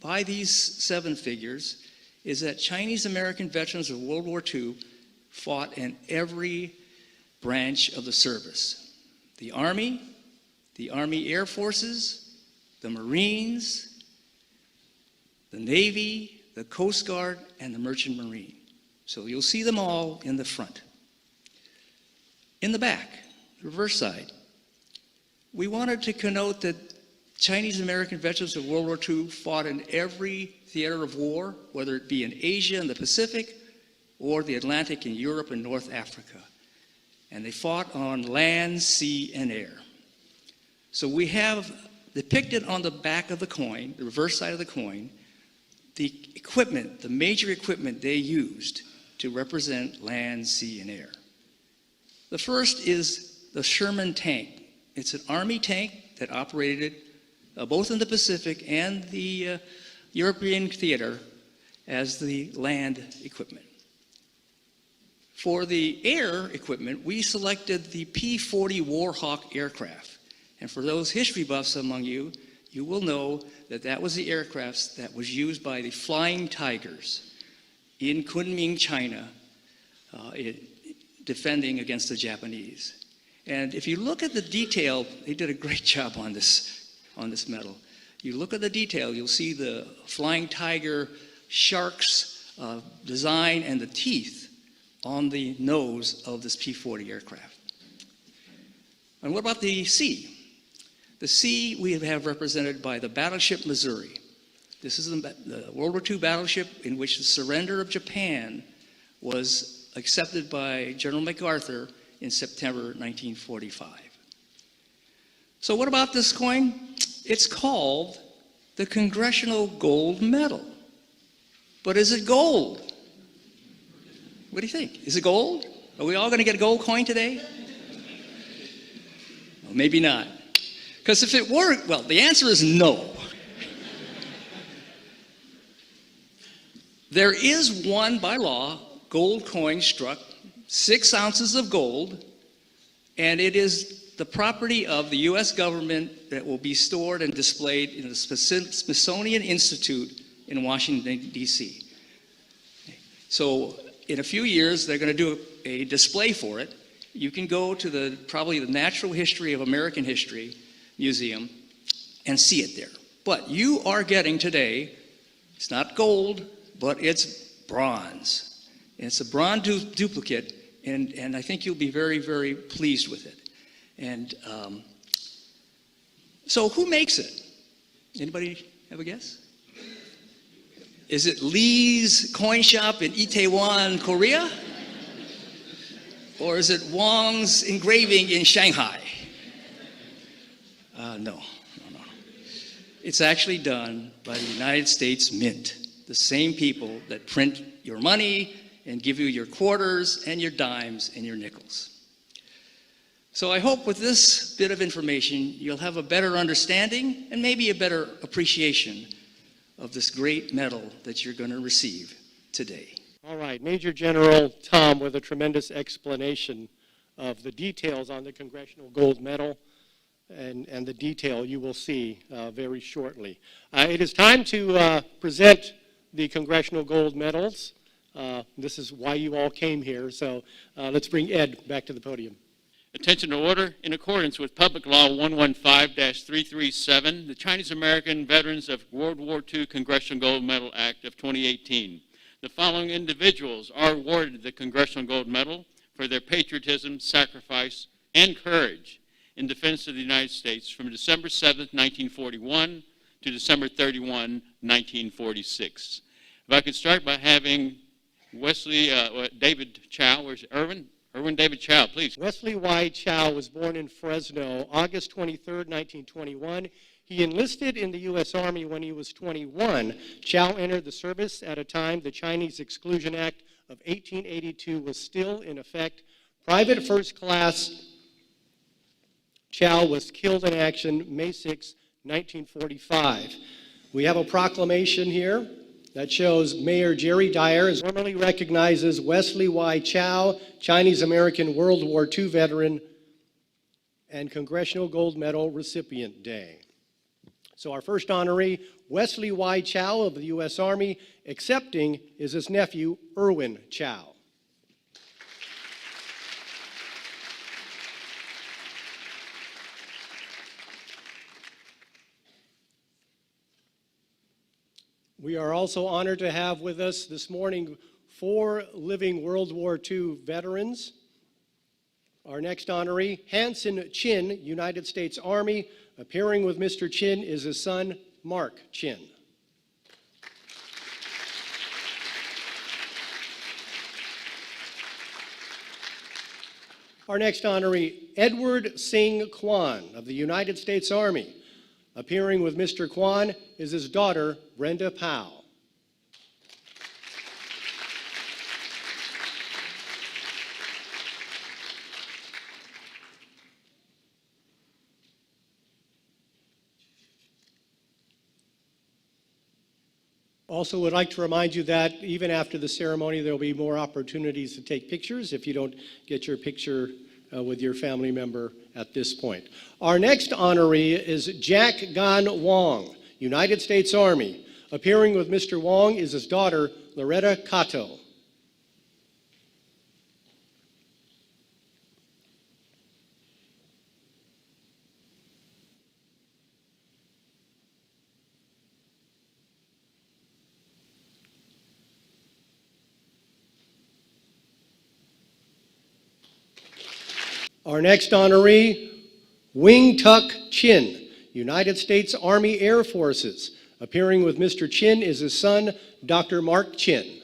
Speaker 14: by these 7 figures is that Chinese American veterans of World War II fought in every branch of the service. The Army Air Forces, the Marines, the Navy, the Coast Guard, and the Merchant Marine. So you'll see them all in the front. In the back, the reverse side, we wanted to connote that Chinese American veterans of World War II fought in every theater of war, whether it be in Asia and the Pacific, or the Atlantic in Europe and North Africa. And they fought on land, sea, and air. So we have depicted on the back of the coin, the reverse side of the coin, the equipment, the major equipment they used to represent land, sea, and air. The first is the Sherman tank. It's an Army tank that operated both in the Pacific and the European theater as the land equipment. For the air equipment, we selected the P-40 Warhawk aircraft. And for those history buffs among you, you will know that that was the aircraft that was used by the Flying Tigers in Kunming, China, defending against the Japanese. And if you look at the detail, they did a great job on this medal. You look at the detail, you'll see the Flying Tiger shark's design and the teeth on the nose of this P-40 aircraft. And what about the sea? The sea we have represented by the battleship Missouri. This is the World War II battleship in which the surrender of Japan was accepted by General MacArthur in September 1945. So what about this coin? It's called the Congressional Gold Medal. But is it gold? What do you think? Is it gold? Are we all going to get a gold coin today? Well, maybe not. Because if it were, well, the answer is no. There is one, by law, gold coin struck, 6 ounces of gold, and it is the property of the U.S. government that will be stored and displayed in the Smithsonian Institute in Washington, D.C. So in a few years, they're going to do a display for it. You can go to probably the Natural History of American History Museum and see it there. But you are getting today, it's not gold, but it's bronze. And it's a bronze duplicate, and I think you'll be very, very pleased with it. And so who makes it? Anybody have a guess? Is it Lee's Coin Shop in Itaewon, Korea? Or is it Wong's Engraving in Shanghai? No. It's actually done by the United States Mint, the same people that print your money and give you your quarters and your dimes and your nickels. So I hope with this bit of information, you'll have a better understanding and maybe a better appreciation of this great medal that you're going to receive today.
Speaker 1: All right, Major General Tom with a tremendous explanation of the details on the Congressional Gold Medal and the detail you will see very shortly. It is time to present the Congressional Gold Medals. This is why you all came here, so let's bring Ed back to the podium.
Speaker 4: Attention to order. In accordance with Public Law 115-337, the Chinese American Veterans of World War II Congressional Gold Medal Act of 2018. The following individuals are awarded the Congressional Gold Medal for their patriotism, sacrifice, and courage in defense of the United States from December 7, 1941 to December 31, 1946. If I could start by having Wesley David Chow. Where's Irwin? Irwin David Chow, please.
Speaker 1: Wesley Y. Chow was born in Fresno, August 23, 1921. He enlisted in the U.S. Army when he was 21. Chow entered the service at a time the Chinese Exclusion Act of 1882 was still in effect. Private First Class Chow was killed in action May 6, 1945. We have a proclamation here that shows Mayor Jerry Dyer is formally recognizes Wesley Y. Chow, Chinese-American World War II veteran, and Congressional Gold Medal recipient day. So our first honoree, Wesley Y. Chow of the U.S. Army, accepting is his nephew, Irwin Chow. We are also honored to have with us this morning 4 living World War II veterans. Our next honoree, Hanson Chin, United States Army. Appearing with Mr. Chin is his son, Mark Chin. Our next honoree, Edward Singh Kwan of the United States Army. Appearing with Mr. Kwan is his daughter, Brenda Powell. Also would like to remind you that even after the ceremony, there will be more opportunities to take pictures if you don't get your picture with your family member at this point. Our next honoree is Jack Gan Wong, United States Army. Appearing with Mr. Wong is his daughter, Loretta Cato. Our next honoree, Wing Tuck Chin, United States Army Air Forces. Appearing with Mr. Chin is his son, Dr. Mark Chin.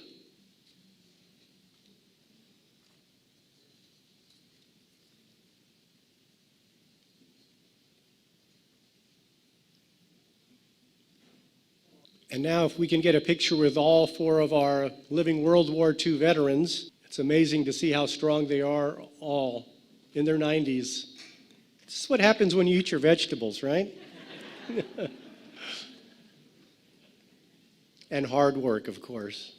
Speaker 1: And now if we can get a picture with all 4 of our living World War II veterans, it's amazing to see how strong they are all in their 90s. This is what happens when you eat your vegetables, right? And hard work, of course.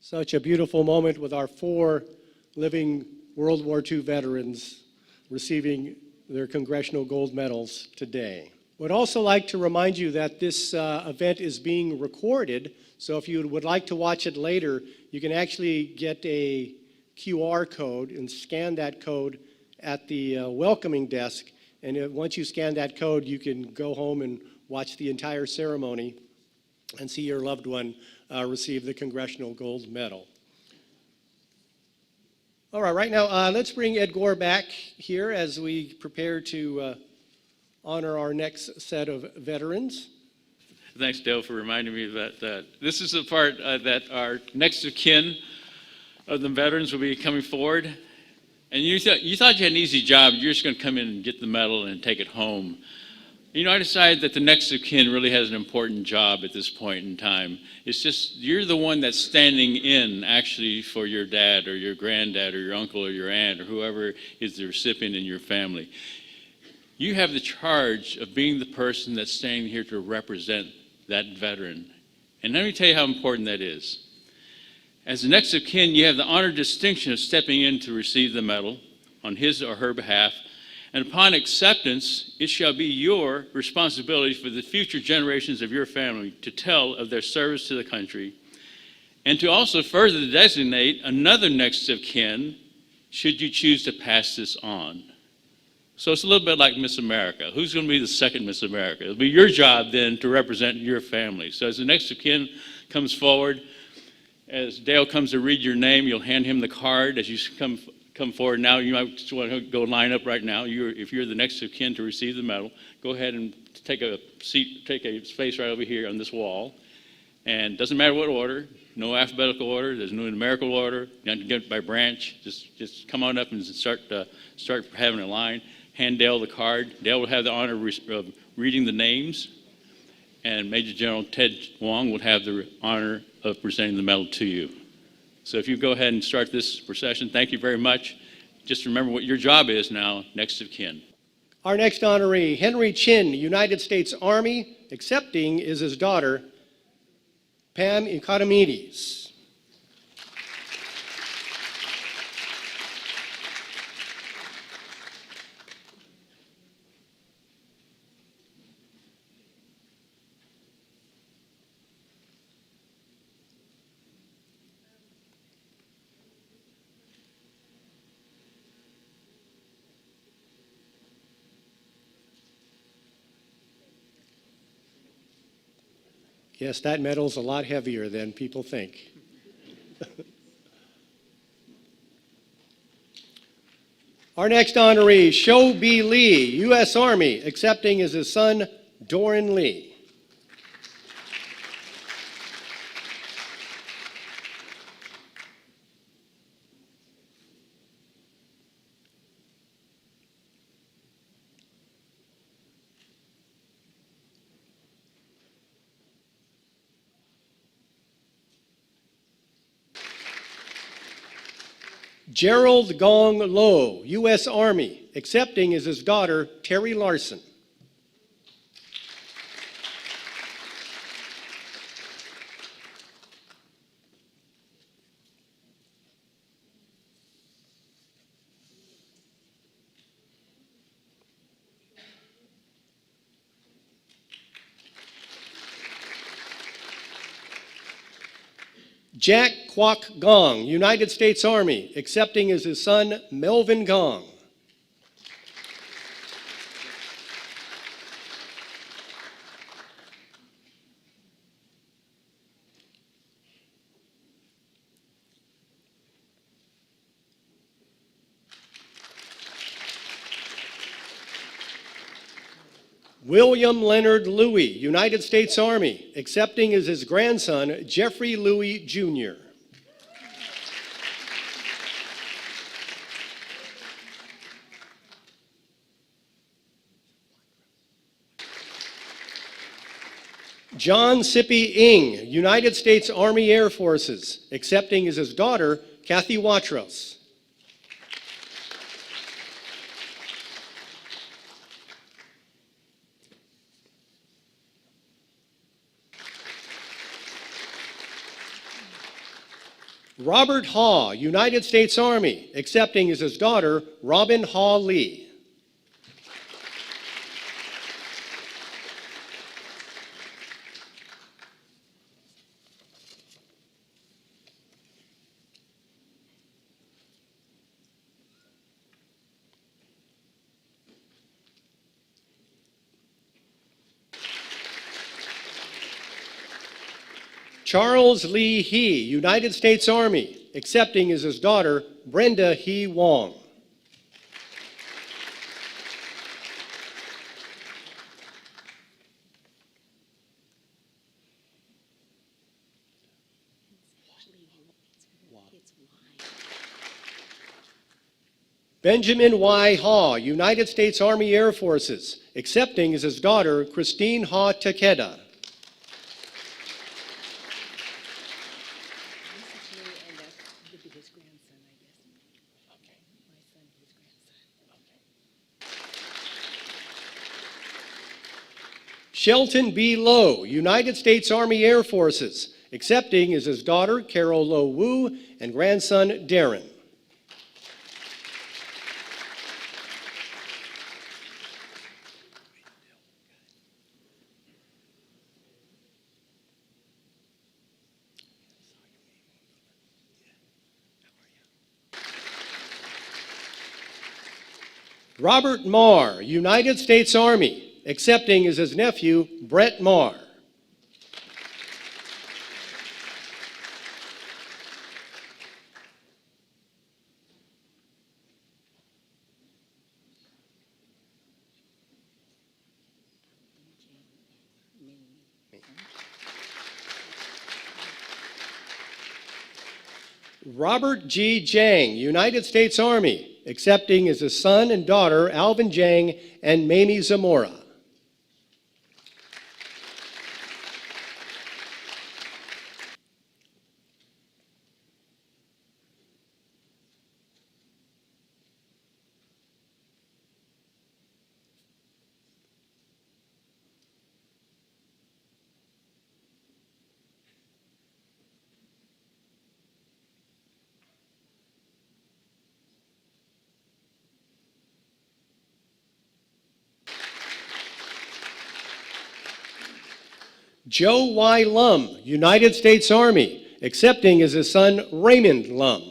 Speaker 1: Such a beautiful moment with our 4 living World War II veterans receiving their Congressional Gold Medals today. Would also like to remind you that this event is being recorded, so if you would like to watch it later, you can actually get a QR code and scan that code at the welcoming desk. And once you scan that code, you can go home and watch the entire ceremony and see your loved one receive the Congressional Gold Medal. All right, right now, let's bring Ed Gore back here as we prepare to honor our next set of veterans.
Speaker 4: Thanks, Dale, for reminding me of that. This is the part that our next of kin of the veterans will be coming forward. And you thought you had an easy job. You're just going to come in and get the medal and take it home. You know, I decided that the next of kin really has an important job at this point in time. It's just you're the one that's standing in actually for your dad or your granddad or your uncle or your aunt or whoever is the recipient in your family. You have the charge of being the person that's standing here to represent that veteran. And let me tell you how important that is. As the next of kin, you have the honored distinction of stepping in to receive the medal on his or her behalf. And upon acceptance, it shall be your responsibility for the future generations of your family to tell of their service to the country and to also further designate another next of kin should you choose to pass this on. So it's a little bit like Miss America. Who's going to be the second Miss America? It'll be your job then to represent your family. So as the next of kin comes forward, as Dale comes to read your name, you'll hand him the card as you come forward. Now you might just want to go line up right now. If you're the next of kin to receive the medal, go ahead and take a seat, take a space right over here on this wall. And it doesn't matter what order, no alphabetical order, there's no numerical order, you have to get by branch. Just come on up and start having a line. Hand Dale the card. Dale will have the honor of reading the names, and Major General Ted Wong will have the honor of presenting the medal to you. So if you go ahead and start this procession, thank you very much. Just remember what your job is now, next of kin.
Speaker 1: Our next honoree, Henry Chin, United States Army. Accepting is his daughter, Pam Economides. Yes, that medal's a lot heavier than people think. Our next honoree, Sho B. Lee, U.S. Army. Accepting is his son, Doran Lee. Gerald Gong Lo, U.S. Army. Accepting is his daughter, Terry Larson. Jack Kwok Gong, United States Army. Accepting is his son, Melvin Gong. William Leonard Louis, United States Army. Accepting is his grandson, Jeffrey Louis, Jr. John Sippy Ng, United States Army Air Forces. Accepting is his daughter, Kathy Watros. Robert Haw, United States Army. Accepting is his daughter, Robin Haw Lee. Charles Lee He, United States Army, accepting as his daughter Brenda He Wong. Benjamin Y. Haw, United States Army Air Forces, accepting as his daughter Christine Haw Takeda. Shelton B. Lowe, United States Army Air Forces, accepting as his daughter Carol Lowe Wu and grandson Darren. Robert Marr, United States Army, accepting as his nephew Brett Marr. Robert G. Jang, United States Army, accepting as his son and daughter Alvin Jang and Mamie Zamora. Joe Y. Lum, United States Army, accepting as his son Raymond Lum.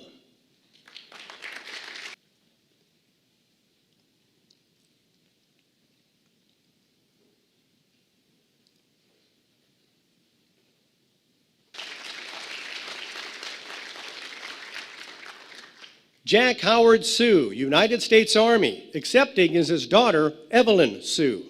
Speaker 1: Jack Howard Sue, United States Army, accepting as his daughter Evelyn Sue.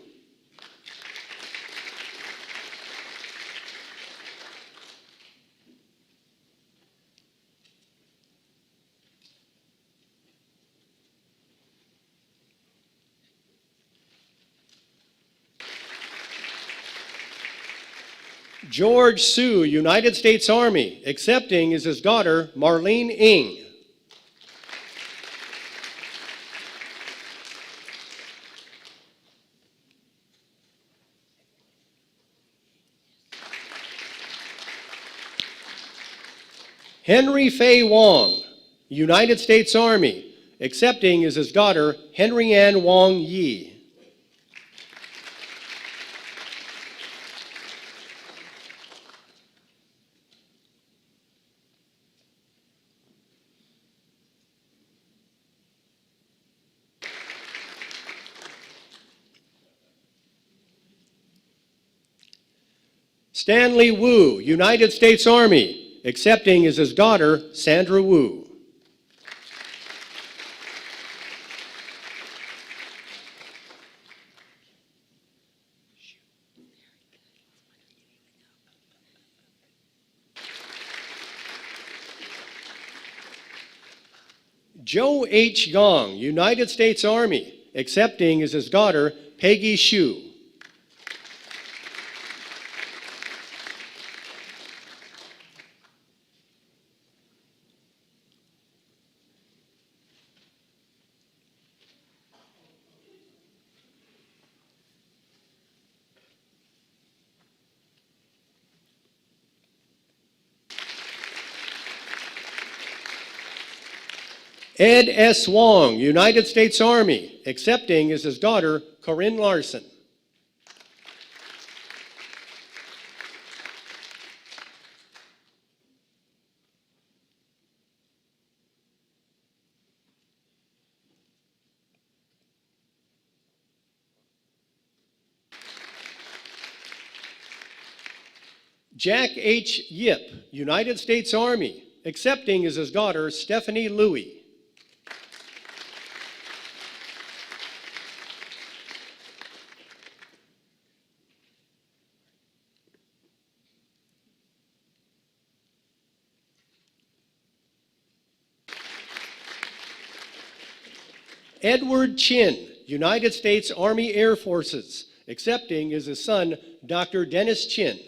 Speaker 1: George Sue, United States Army, accepting as his daughter Marlene Ng. Henry Fay Wong, United States Army, accepting as his daughter Henry Ann Wong Yi. Stanley Wu, United States Army, accepting as his daughter Sandra Wu. Joe H. Gong, United States Army, accepting as his daughter Peggy Hsu. Ed S. Wong, United States Army, accepting as his daughter Corinne Larson. Jack H. Yip, United States Army. Accepting is his daughter, Stephanie Louie. Edward Chin, United States Army Air Forces. Accepting is his son, Dr. Dennis Chin.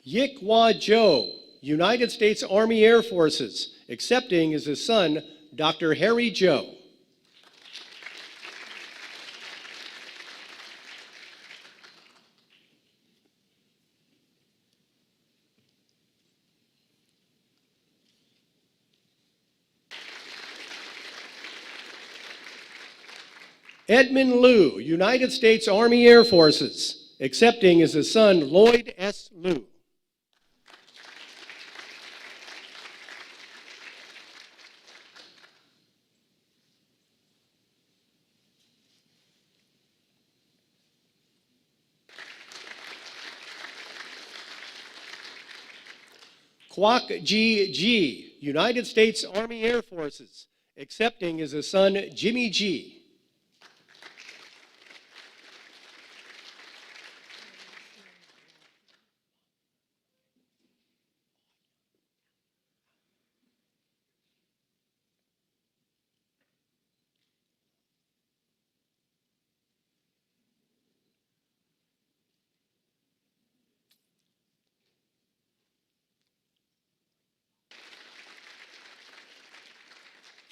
Speaker 1: Yik Wah Joe, United States Army Air Forces. Accepting is his son, Dr. Harry Joe. Edmund Liu, United States Army Air Forces. Accepting is his son, Lloyd S. Liu. Kwok G. G, United States Army Air Forces. Accepting is his son, Jimmy G.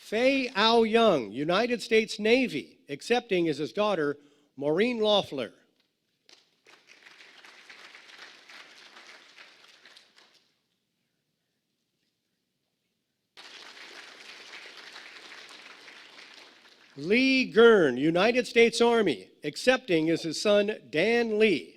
Speaker 1: Faye Ao Young, United States Navy. Accepting is his daughter, Maureen Loeffler. Lee Gurn, United States Army. Accepting is his son, Dan Lee.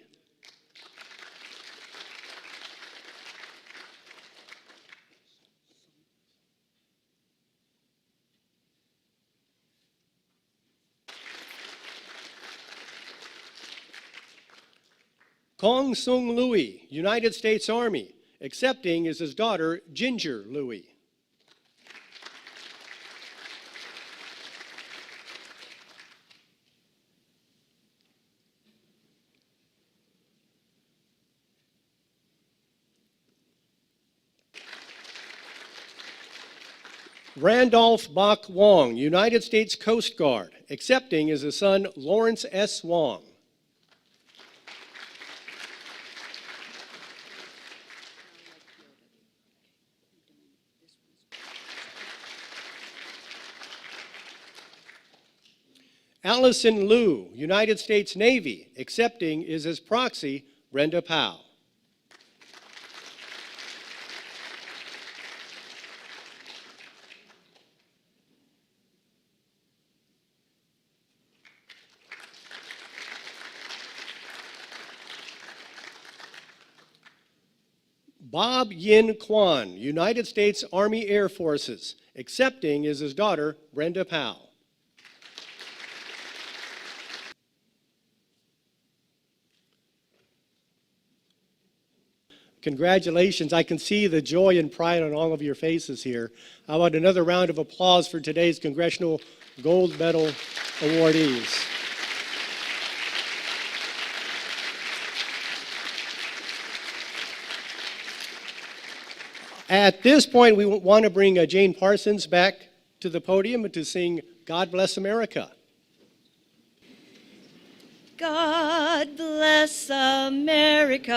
Speaker 1: Kong Sung Louie, United States Army. Accepting is his daughter, Ginger Louie. Randolph Bach Wong, United States Coast Guard. Accepting is his son, Lawrence S. Wong. Allison Liu, United States Navy. Accepting is his proxy, Brenda Powell. Bob Yin Kwan, United States Army Air Forces. Accepting is his daughter, Brenda Powell. Congratulations. I can see the joy and pride on all of your faces here. How about another round of applause for today's Congressional Gold Medal awardees? At this point, we want to bring Jane Parsons back to the podium to sing God Bless America.
Speaker 2: God bless America,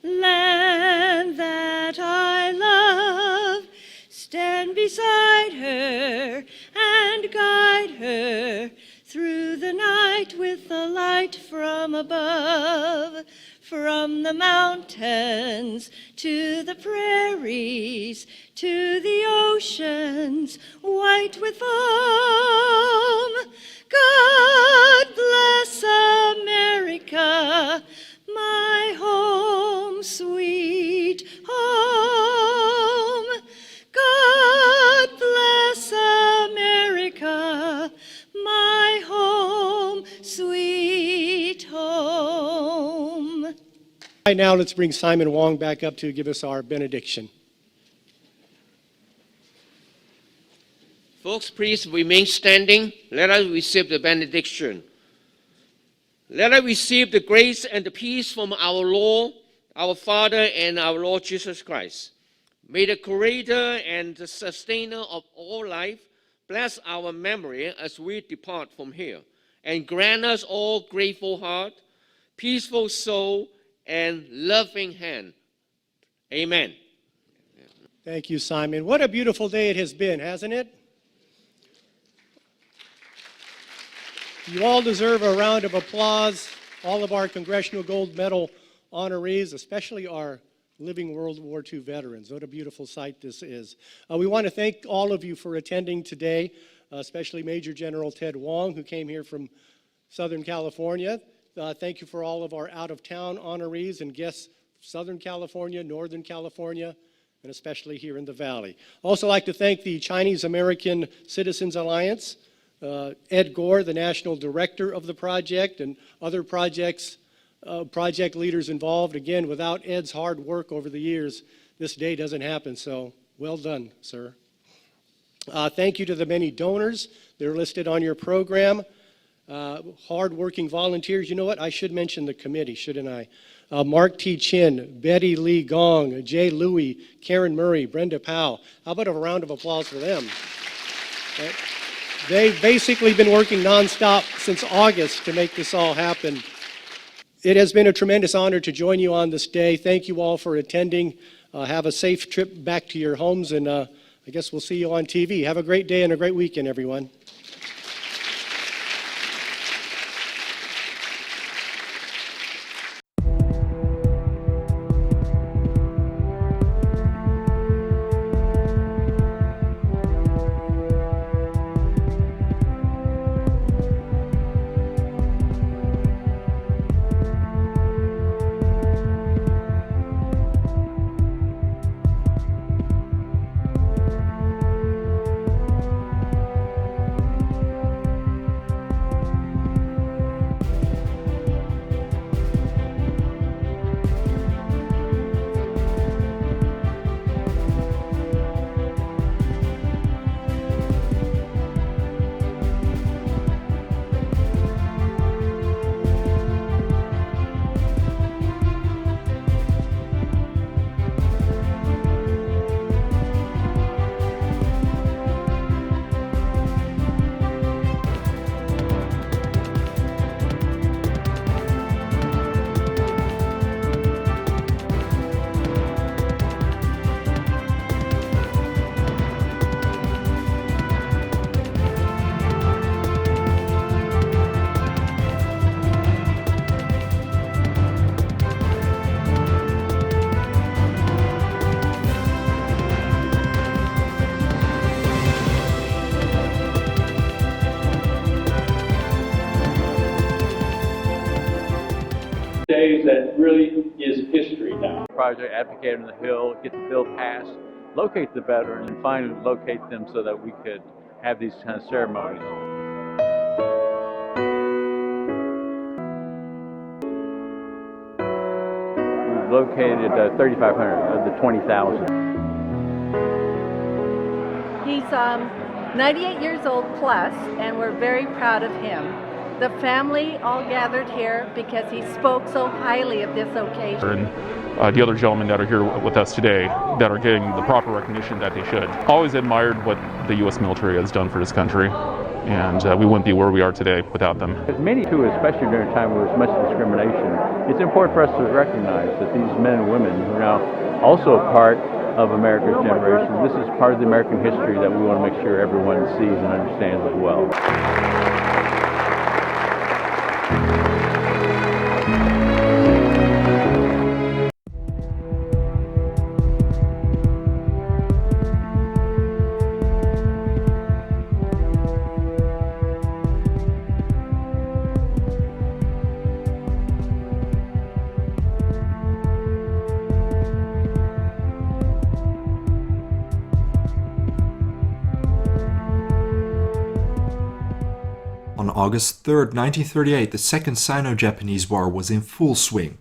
Speaker 2: land that I love. Stand beside her and guide her through the night with the light from from above, from the mountains to the prairies, to the oceans white with foam. God bless America, my home, sweet home. God bless America, my home, sweet home.
Speaker 1: Right now, let's bring Simon Wong back up to give us our benediction.
Speaker 3: Folks, please remain standing. Let us receive the benediction. Let us receive the grace and the peace from our Lord, our Father, and our Lord Jesus Christ. May the Creator and the Sustainer of all life bless our memory as we depart from here, and grant us all grateful heart, peaceful soul, and loving hand. Amen.
Speaker 1: Thank you, Simon. What a beautiful day it has been, hasn't it? You all deserve a round of applause, all of our Congressional Gold Medal honorees, especially our living World War II veterans. What a beautiful sight this is. We want to thank all of you for attending today, especially Major General Ted Wong, who came here from Southern California. Thank you for all of our out-of-town honorees and guests, Southern California, Northern California, and especially here in the Valley. Also like to thank the Chinese American Citizens Alliance, Ed Gore, the national director of the project, and other project leaders involved. Again, without Ed's hard work over the years, this day doesn't happen, so well done, sir. Thank you to the many donors. They're listed on your program. Hard-working volunteers. You know what? I should mention the committee, shouldn't I? Mark T. Chin, Betty Lee Gong, Jay Louie, Karen Murray, Brenda Powell. How about a round of applause for them? They've basically been working nonstop since August to make this all happen. It has been a tremendous honor to join you on this day. Thank you all for attending. Have a safe trip back to your homes, and I guess we'll see you on TV. Have a great day and a great weekend, everyone.
Speaker 15: Days that really is history now.
Speaker 16: Project Advocate on the Hill, get the bill passed, locate the veterans, and finally locate them so that we could have these kind of ceremonies. We located 3,500 of the 20,000.
Speaker 17: He's 98 years old plus, and we're very proud of him. The family all gathered here because he spoke so highly of this occasion.
Speaker 18: And the other gentlemen that are here with us today that are getting the proper recognition that they should. Always admired what the U.S. military has done for this country, and we wouldn't be where we are today without them.
Speaker 16: Many too, especially during a time where there was much discrimination, it's important for us to recognize that these men and women who are now also part of America's generation, this is part of the American history that we want to make sure everyone sees and understands as well.
Speaker 19: August 3, 1938, the Second Sino-Japanese War was in full swing.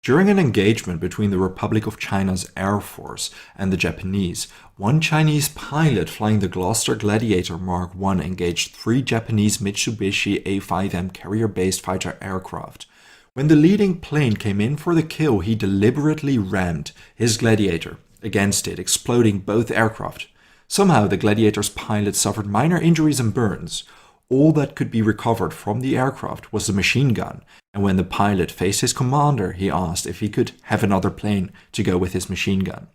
Speaker 19: During an engagement between the Republic of China's Air Force and the Japanese, one Chinese pilot flying the Gloucester Gladiator Mark I engaged 3 Japanese Mitsubishi A-5M carrier-based fighter aircraft. When the leading plane came in for the kill, he deliberately rammed his Gladiator against it, exploding both aircraft. Somehow, the Gladiator's pilot suffered minor injuries and burns. All that could be recovered from the aircraft was the machine gun, and when the pilot faced his commander, he asked if he could have another plane to go with his machine gun.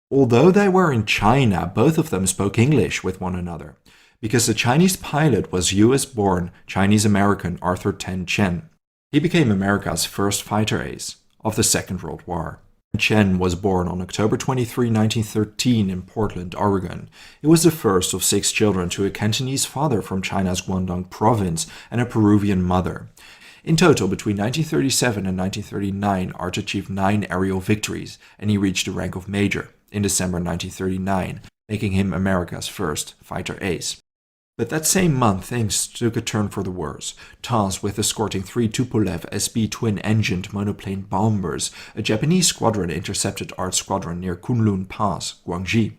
Speaker 19: Although they were in China, both of them spoke English with one another, because the Chinese pilot was US-born Chinese-American Arthur Ten Chen. He became America's first fighter ace of the Second World War. Chen was born on October 23, 1913 in Portland, Oregon. He was the first of 6 children to a Cantonese father from China's Guangdong province and a Peruvian mother. In total, between 1937 and 1939, Art achieved 9 aerial victories, and he reached the rank of major in December 1939, making him America's first fighter ace. But that same month, things took a turn for the worse. Tasked with escorting 3 Tupolev SB twin-engined monoplane bombers, a Japanese squadron intercepted Art's squadron near Kunlun Pass, Guangxi.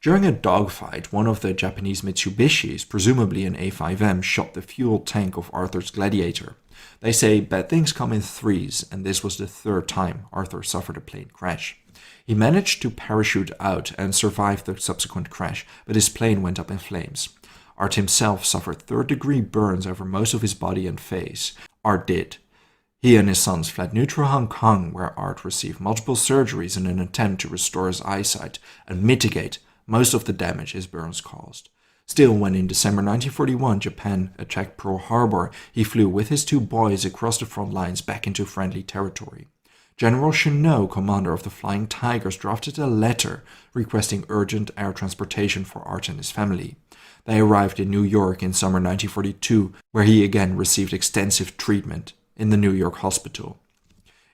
Speaker 19: During a dogfight, one of the Japanese Mitsubishis, presumably an A-5M, shot the fuel tank of Arthur's Gladiator. They say bad things come in threes, and this was the 3rd time Arthur suffered a plane crash. He managed to parachute out and survived the subsequent crash, but his plane went up in flames. Art himself suffered 3rd-degree burns over most of his body and face. Art did. He and his sons fled neutral Hong Kong, where Art received multiple surgeries in an attempt to restore his eyesight and mitigate most of the damage his burns caused. Still, when in December 1941 Japan attacked Pearl Harbor, he flew with his 2 boys across the front lines back into friendly territory. General Chennault, commander of the Flying Tigers, drafted a letter requesting urgent air transportation for Art and his family. They arrived in New York in summer 1942, where he again received extensive treatment in the New York hospital.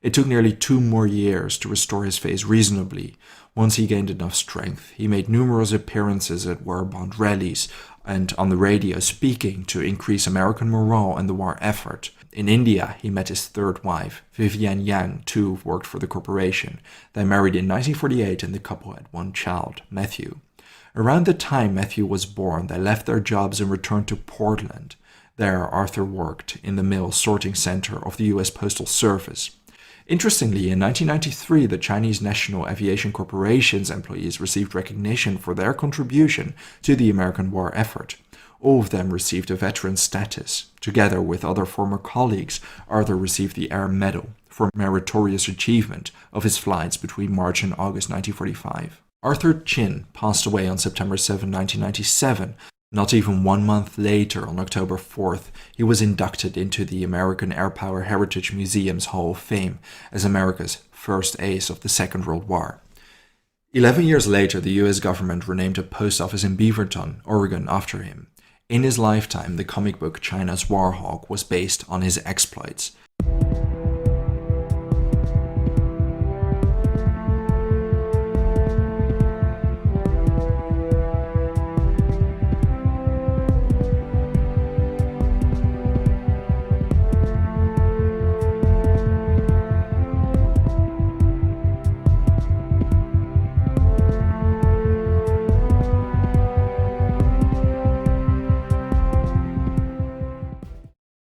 Speaker 19: It took nearly 2 more years to restore his face reasonably. Once he gained enough strength, he made numerous appearances at war-bond rallies and on the radio, speaking to increase American morale and the war effort. In India, he met his 3rd wife, Vivian Yang, too worked for the corporation. They married in 1948 and the couple had 1 child, Matthew. Around the time Matthew was born, they left their jobs and returned to Portland. There, Arthur worked in the mail sorting center of the U.S. Postal Service. Interestingly, in 1993, the Chinese National Aviation Corporation's employees received recognition for their contribution to the American war effort. All of them received a veteran status. Together with other former colleagues, Arthur received the Air Medal for meritorious achievement of his flights between March and August 1945. Arthur Chin passed away on September 7, 1997. Not even 1 month later, on October 4th, he was inducted into the American Air Power Heritage Museum's Hall of Fame as America's first ace of the Second World War. 11 years later, the U.S. government renamed a post office in Beaverton, Oregon, after him. In his lifetime, the comic book China's War Hawk was based on his exploits.